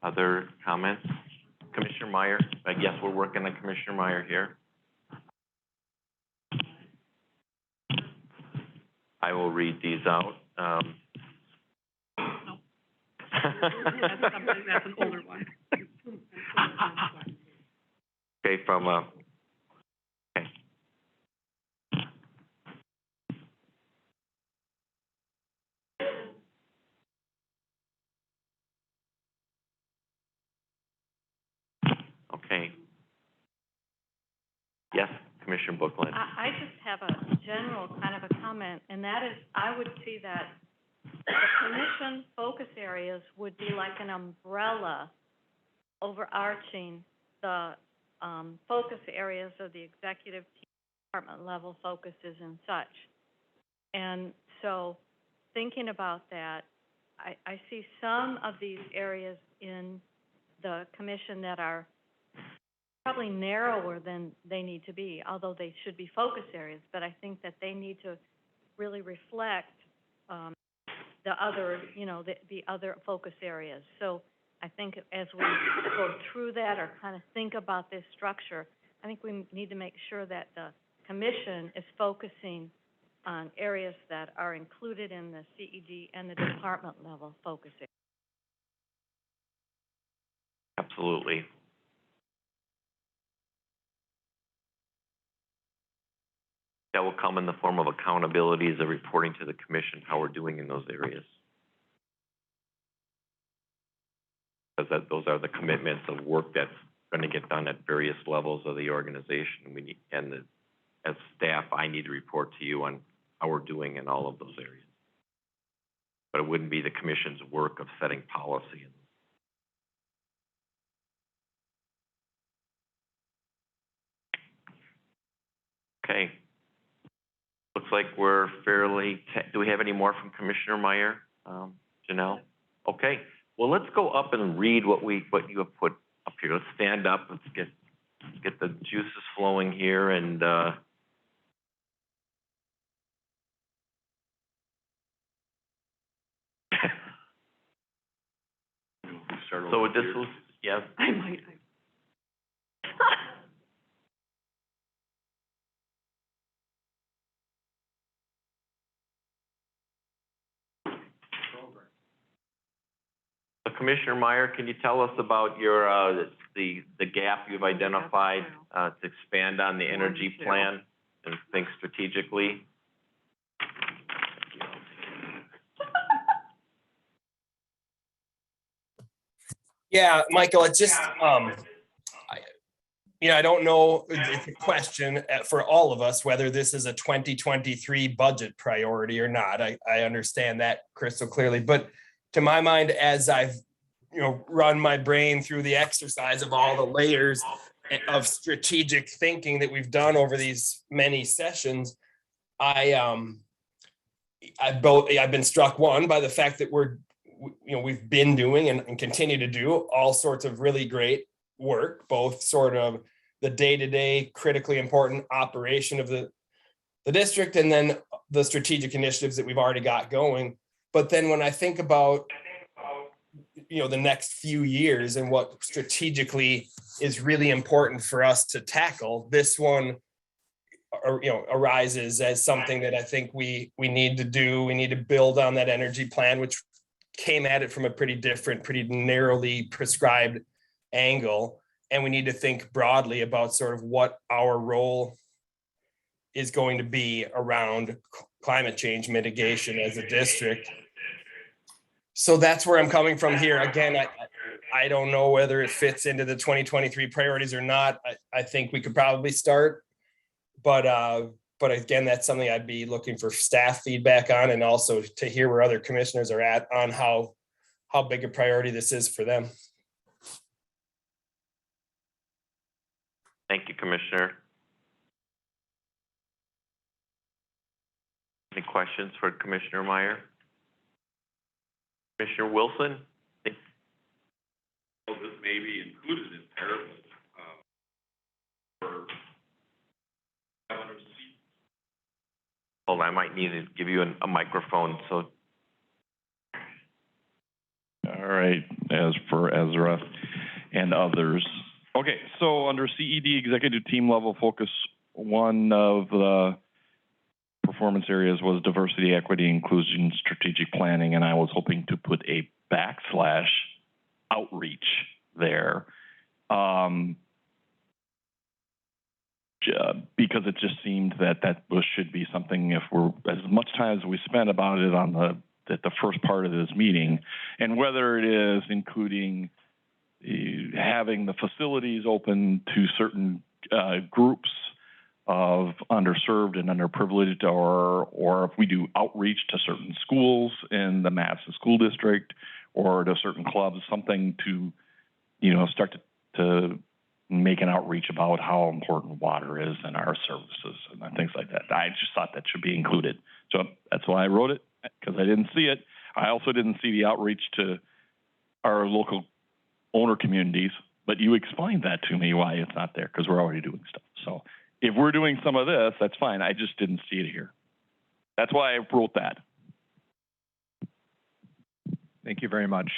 Other comments? Commissioner Meyer, I guess we're working on Commissioner Meyer here. I will read these out. That's an older one. Okay, from okay. Okay. Yes, Commissioner Bookland. I just have a general kind of a comment, and that is, I would see that the commission focus areas would be like an umbrella overarching the focus areas of the executive team, department level focuses and such. And so thinking about that, I see some of these areas in the commission that are probably narrower than they need to be, although they should be focus areas, but I think that they need to really reflect the other, the other focus areas. So I think as we go through that or kind of think about this structure, I think we need to make sure that the commission is focusing on areas that are included in the CED and the department level focus areas. Absolutely. That will come in the form of accountabilities of reporting to the commission how we're doing in those areas. Because those are the commitments of work that's going to get done at various levels of the organization. As staff, I need to report to you on how we're doing in all of those areas. But it wouldn't be the commission's work of setting policy. Okay. Looks like we're fairly, do we have any more from Commissioner Meyer, Janelle? Okay, well, let's go up and read what you have put up here. Let's stand up, let's get the juices flowing here and, so this was, yeah. I might. Commissioner Meyer, can you tell us about your the gap you've identified to expand on the energy plan and think strategically? Yeah, Michael, it's just, I don't know, it's a question for all of us, whether this is a 2023 budget priority or not. I understand that crystal clearly, but to my mind, as I've, run my brain through the exercise of all the layers of strategic thinking that we've done over these many sessions, I've been struck, one, by the fact that we've been doing and continue to do all sorts of really great work, both sort of the day-to-day critically important operation of the district and then the strategic initiatives that we've already got going. But then when I think about the next few years and what strategically is really important for us to tackle. This one, arises as something that I think we need to do. We need to build on that energy plan, which came at it from a pretty different, pretty narrowly prescribed angle. And we need to think broadly about sort of what our role is going to be around climate change mitigation as a district. So that's where I'm coming from here. Again, I don't know whether it fits into the 2023 priorities or not. I think we could probably start, but again, that's something I'd be looking for staff feedback on, and also to hear where other commissioners are at on how big a priority this is for them. Thank you, Commissioner. Any questions for Commissioner Meyer? Commissioner Wilson? Well, this may be included in there, but, for 700 seats. Hold on, I might need to give you a microphone, so. All right, as for Ezra and others. Okay, so under CED executive team level focus, one of the performance areas was diversity, equity, inclusion, strategic planning, and I was hoping to put a / outreach there. Because it just seemed that should be something, if we're, as much time as we spent about it on the first part of this meeting, and whether it is including having the facilities open to certain groups of underserved and underprivileged, or if we do outreach to certain schools in the Madison School District or to certain clubs, something to, start to make an outreach about how important water is in our services and things like that. I just thought that should be included. So that's why I wrote it, because I didn't see it. I also didn't see the outreach to our local owner communities, but you explained that to me why it's not there, because we're already doing stuff. So if we're doing some of this, that's fine. I just didn't see it here. That's why I wrote that. Thank you very much.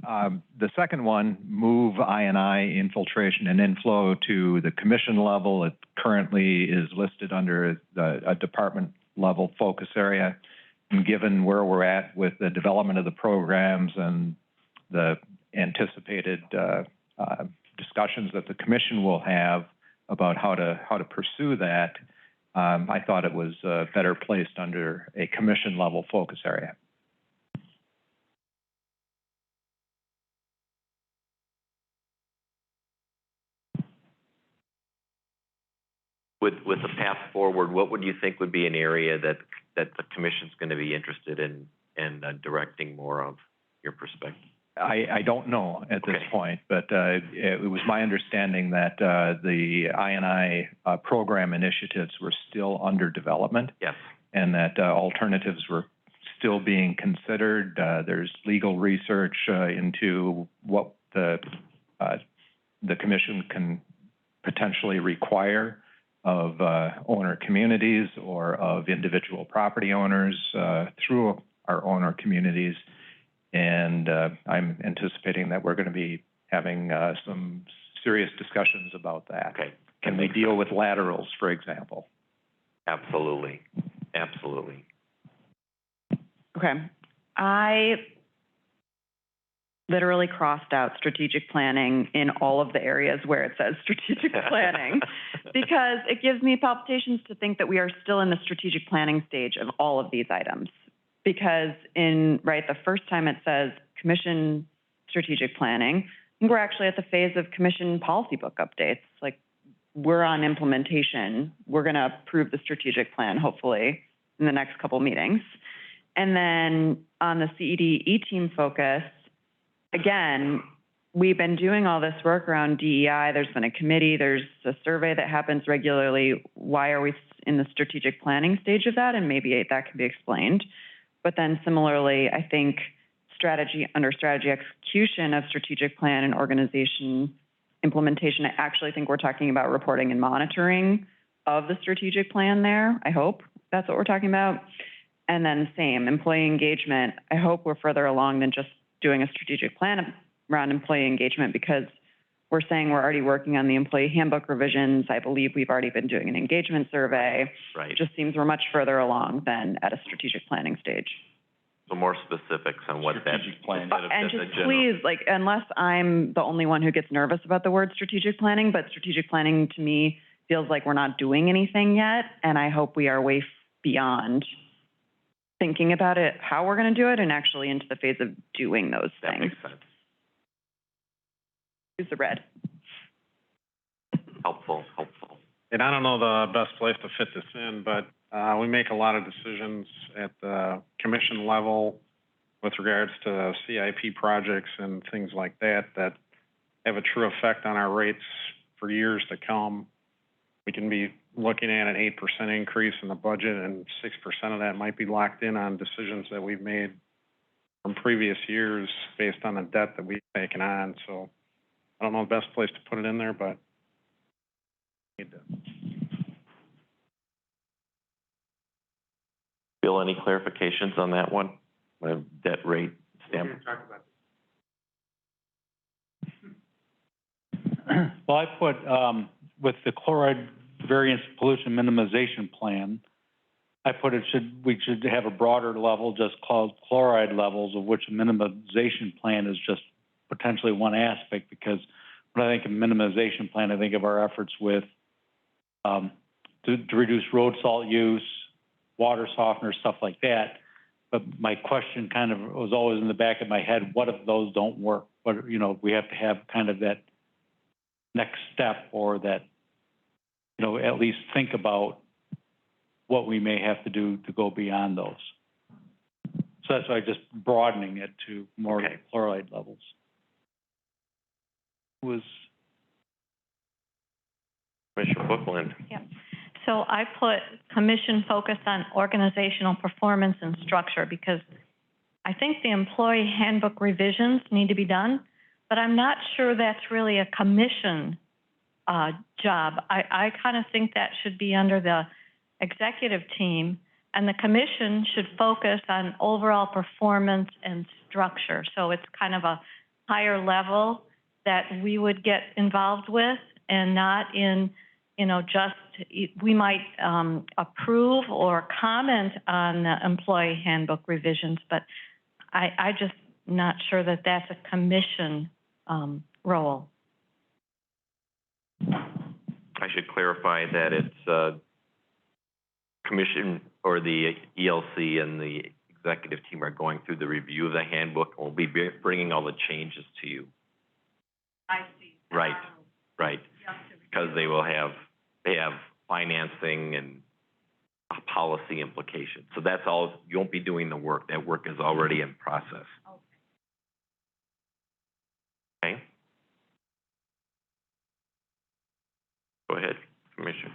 The second one, move I&I infiltration and inflow to the commission level. It currently is listed under a department level focus area. And given where we're at with the development of the programs and the anticipated discussions that the commission will have about how to pursue that, I thought it was better placed under a commission level focus area. With the path forward, what would you think would be an area that the commission's going to be interested in directing more of, your perspective? I don't know at this point, but it was my understanding that the I&I program initiatives were still under development. Yes. And that alternatives were still being considered. There's legal research into what the commission can potentially require of owner communities or of individual property owners through our owner communities. And I'm anticipating that we're going to be having some serious discussions about that. Okay. Can we deal with laterals, for example? Absolutely. Absolutely. Okay. I literally crossed out strategic planning in all of the areas where it says strategic planning because it gives me palpitations to think that we are still in the strategic planning stage of all of these items. Because the first time it says commission strategic planning, I think we're actually at the phase of commission policy book updates. Like, we're on implementation. We're going to approve the strategic plan, hopefully, in the next couple meetings. And then on the CED E-team focus, again, we've been doing all this work around DEI. There's been a committee. There's a survey that happens regularly. Why are we in the strategic planning stage of that? And maybe that can be explained. But then similarly, I think strategy execution of strategic plan and organization implementation, I actually think we're talking about reporting and monitoring of the strategic plan there. I hope that's what we're talking about. And then same, employee engagement. I hope we're further along than just doing a strategic plan around employee engagement because we're saying we're already working on the employee handbook revisions. I believe we've already been doing an engagement survey. Right. It just seems we're much further along than at a strategic planning stage. So more specifics on what that Strategic plan. instead of And just a just general. please, like, unless I'm the only one who gets nervous about the word strategic planning, but strategic planning to me feels like we're not doing anything yet, and I hope we are way beyond thinking about it, how we're going to do it, and actually into the phase of doing those That things. makes sense. Use the red. Helpful. And I don't know the best place to fit this in, but, we make a lot of decisions at the commission level with regards to CIP projects and things like that, that have a true effect on our rates for years to come. We can be looking at an 8% increase in the budget, and 6% of that might be locked in on decisions that we've made from previous years based on the debt that we've taken on. So I don't know the best place to put it in there, but need to. Bill, any clarifications on that one? Debt rate standpoint? Well, I put, with the chloride variance pollution minimization plan, I put we should have a broader level just called chloride levels, of which a minimization plan is just potentially one aspect, because when I think of minimization plan, I think of our efforts with, to reduce road salt use, water softeners, stuff like that. But my question kind of was always in the back of my head, what if those don't work? But, we have to have kind of that next step, or that, at least think about what we may have to do to go beyond those. So that's why just broadening it to more chloride levels. Commissioner Bookland. Yeah. So I put commission focused on organizational performance and structure, because I think the employee handbook revisions need to be done, but I'm not sure that's really a commission job. I kind of think that should be under the executive team, and the commission should focus on overall performance and structure. So it's kind of a higher level that we would get involved with, and not in, just, we might approve or comment on the employee handbook revisions, but I just not sure that that's a commission role. I should clarify that it's commission, or the ELC and the executive team are going through the review of the handbook, and we'll be bringing all the changes to you. I see. Right. Because they have financing and policy implications. So that's all, you won't be doing the work. That work is already in process. Okay? Go ahead, Commissioner.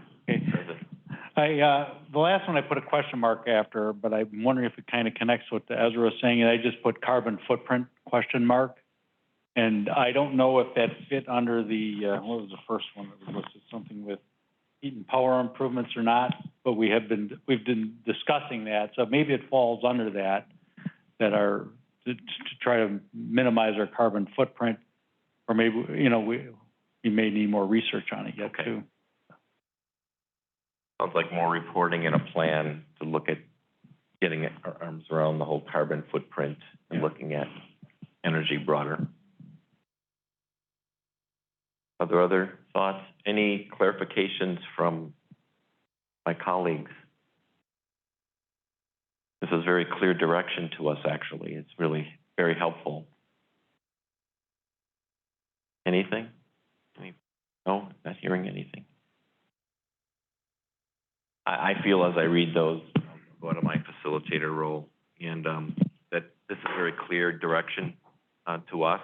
The last one I put a question mark after, but I'm wondering if it kind of connects with what Ezra was saying, and I just put carbon footprint question mark. And I don't know if that fit under the, what was the first one that was listed, something with heat and power improvements or not, but we've been discussing that, so maybe it falls under that are to try to minimize our carbon footprint, or maybe, we may need more research on it yet too. Sounds like more reporting and a plan to look at getting our arms around the whole carbon footprint and looking at energy broader. Are there other thoughts? Any clarifications from my colleagues? This is very clear direction to us, actually. It's really very helpful. Anything? No, not hearing anything. I feel as I read those, I'll go out of my facilitator role, and that this is very clear direction to us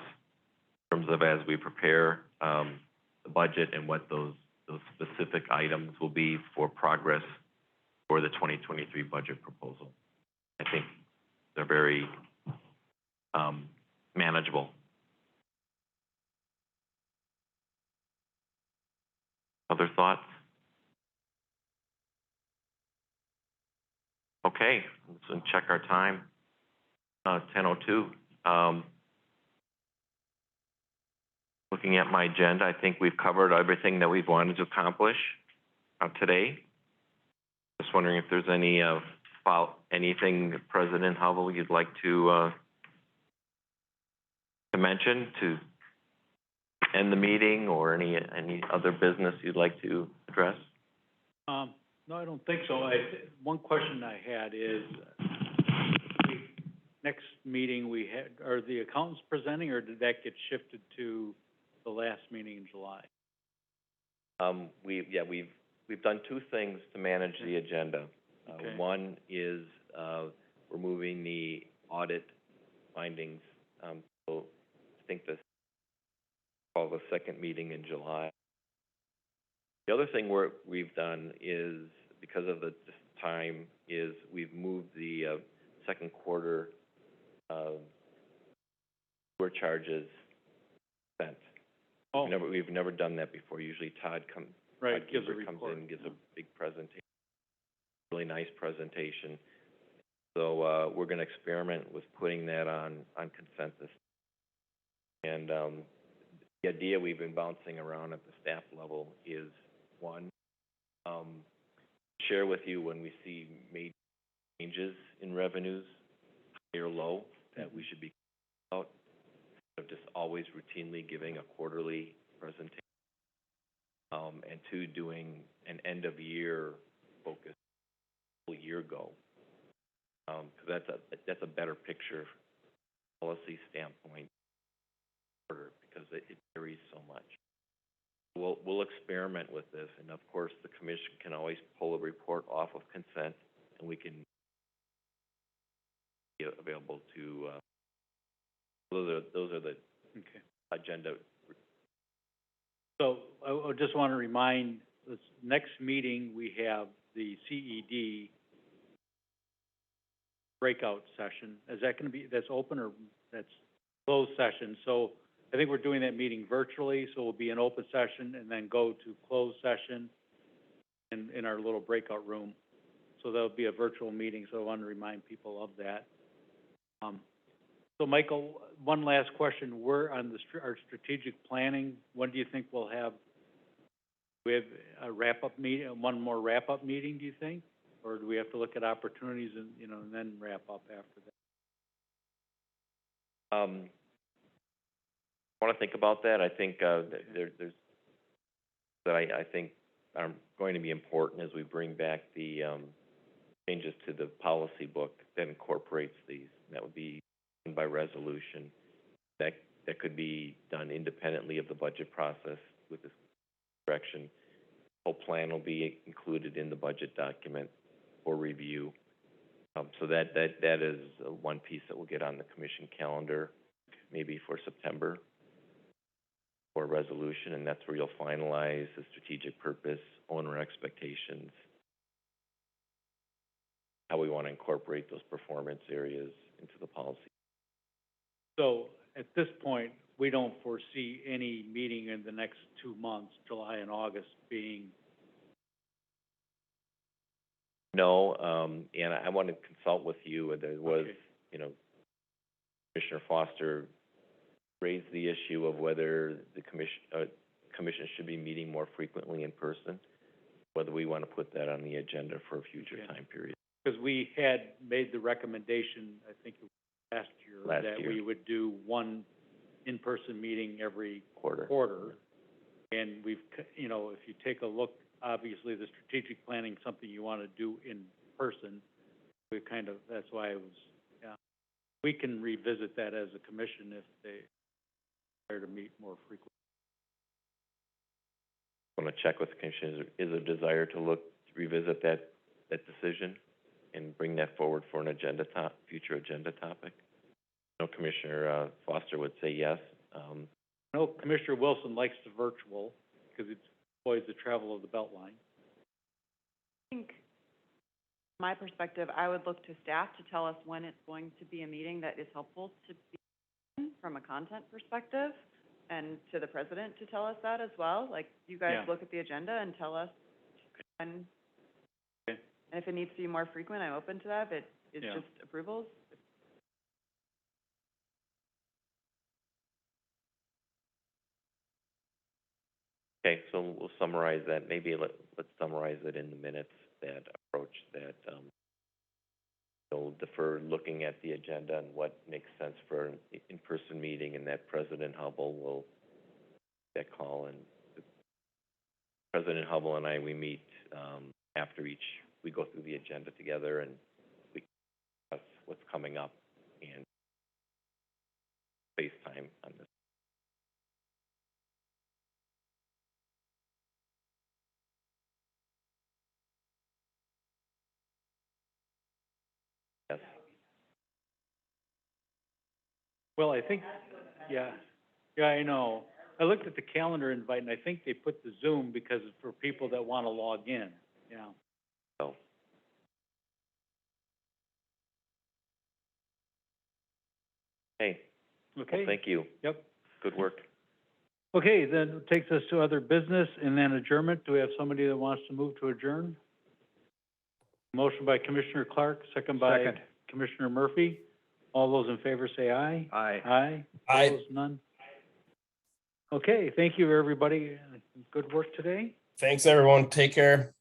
in terms of as we prepare the budget and what those specific items will be for progress for the 2023 budget proposal. I think they're very manageable. Other thoughts? Okay, let's check our time. 10:02. Looking at my agenda, I think we've covered everything that we've wanted to accomplish today. Just wondering if there's anything, President Hubble, you'd like to mention to end the meeting, or any other business you'd like to address? No, I don't think so. One question I had is, next meeting are the accountants presenting, or did that get shifted to the last meeting in July? We've done two things to manage the agenda. Okay. One is, we're moving the audit findings, so I think this call the second meeting in July. The other thing we've done is, because of the time, is we've moved the second quarter sewer charges spent. Oh. We've never done that before. Usually Todd comes in and gives a big presentation, really nice presentation. So we're going to experiment with putting that on consensus. And the idea we've been bouncing around at the staff level is, one, share with you when we see major changes in revenues, high or low, that we should be about, instead of just always routinely giving a quarterly presentation. And two, doing an end of year focus, full year goal. Because that's a better picture policy standpoint, because it varies so much. We'll experiment with this, and of course the commission can always pull a report off of consent, and we can be available to. Those are the agenda. So I just want to remind, this next meeting we have the CED breakout session. Is that going to be, that's open or that's closed session? So I think we're doing that meeting virtually, so we'll be an open session and then go to closed session in our little breakout room. So that'll be a virtual meeting, so I want to remind people of that. So Michael, one last question. We're on our strategic planning. When do you think we'll have, we have a wrap-up meeting, one more wrap-up meeting, do you think? Or do we have to look at opportunities and, and then wrap up after that? I want to think about that. I think I think are going to be important as we bring back the changes to the policy book that incorporates these. That would be done by resolution. That could be done independently of the budget process with this correction. The whole plan will be included in the budget document for review. So that is one piece that will get on the commission calendar, maybe for September, for resolution, and that's where you'll finalize the strategic purpose, owner expectations, how we want to incorporate those performance areas into the policy. So at this point, we don't foresee any meeting in the next 2 months, July and August, being. No, and I want to consult with you. There was, Commissioner Foster raised the issue of whether the commission should be meeting more frequently in person, whether we want to put that on the agenda for a future time period. Because we had made the recommendation, I think it was last year, we would do one in-person meeting every quarter. And we've, if you take a look, obviously the strategic planning is something you want to do in person. We that's why it was, we can revisit that as a commission if they desire to meet more frequently. I want to check with the commission. Is there a desire to revisit that decision and bring that forward for an future agenda topic? I know Commissioner Foster would say yes. I know Commissioner Wilson likes the virtual because it avoids the travel of the Beltline. I think, from my perspective, I would look to staff to tell us when it's going to be a meeting that is helpful to be in from a content perspective, and to the president to tell us that as well. Like, you guys look at the agenda and tell us when. And if it needs to be more frequent, I'm open to that. If it's just approvals. Okay, so we'll summarize that. Maybe let's summarize it in the minutes, that approach that, we'll defer looking at the agenda and what makes sense for an in-person meeting, and that President Hubble will that call, and President Hubble and I, we meet, after we go through the agenda together, and we discuss what's coming up and FaceTime on this. Yes. Well, I think, yeah, I know. I looked at the calendar invite, and I think they put the Zoom because it's for people that want to log in, yeah. So. Hey. Okay. Well, thank you. Yep. Good work. Okay, then it takes us to other business and then adjournment. Do we have somebody that wants to move to adjourn? Motion by Commissioner Clark, second by Second. Commissioner Murphy. All those in favor say aye. Aye. Aye. Aye. Opposed, none. Okay, thank you, everybody. Good work today. Thanks, everyone. Take care.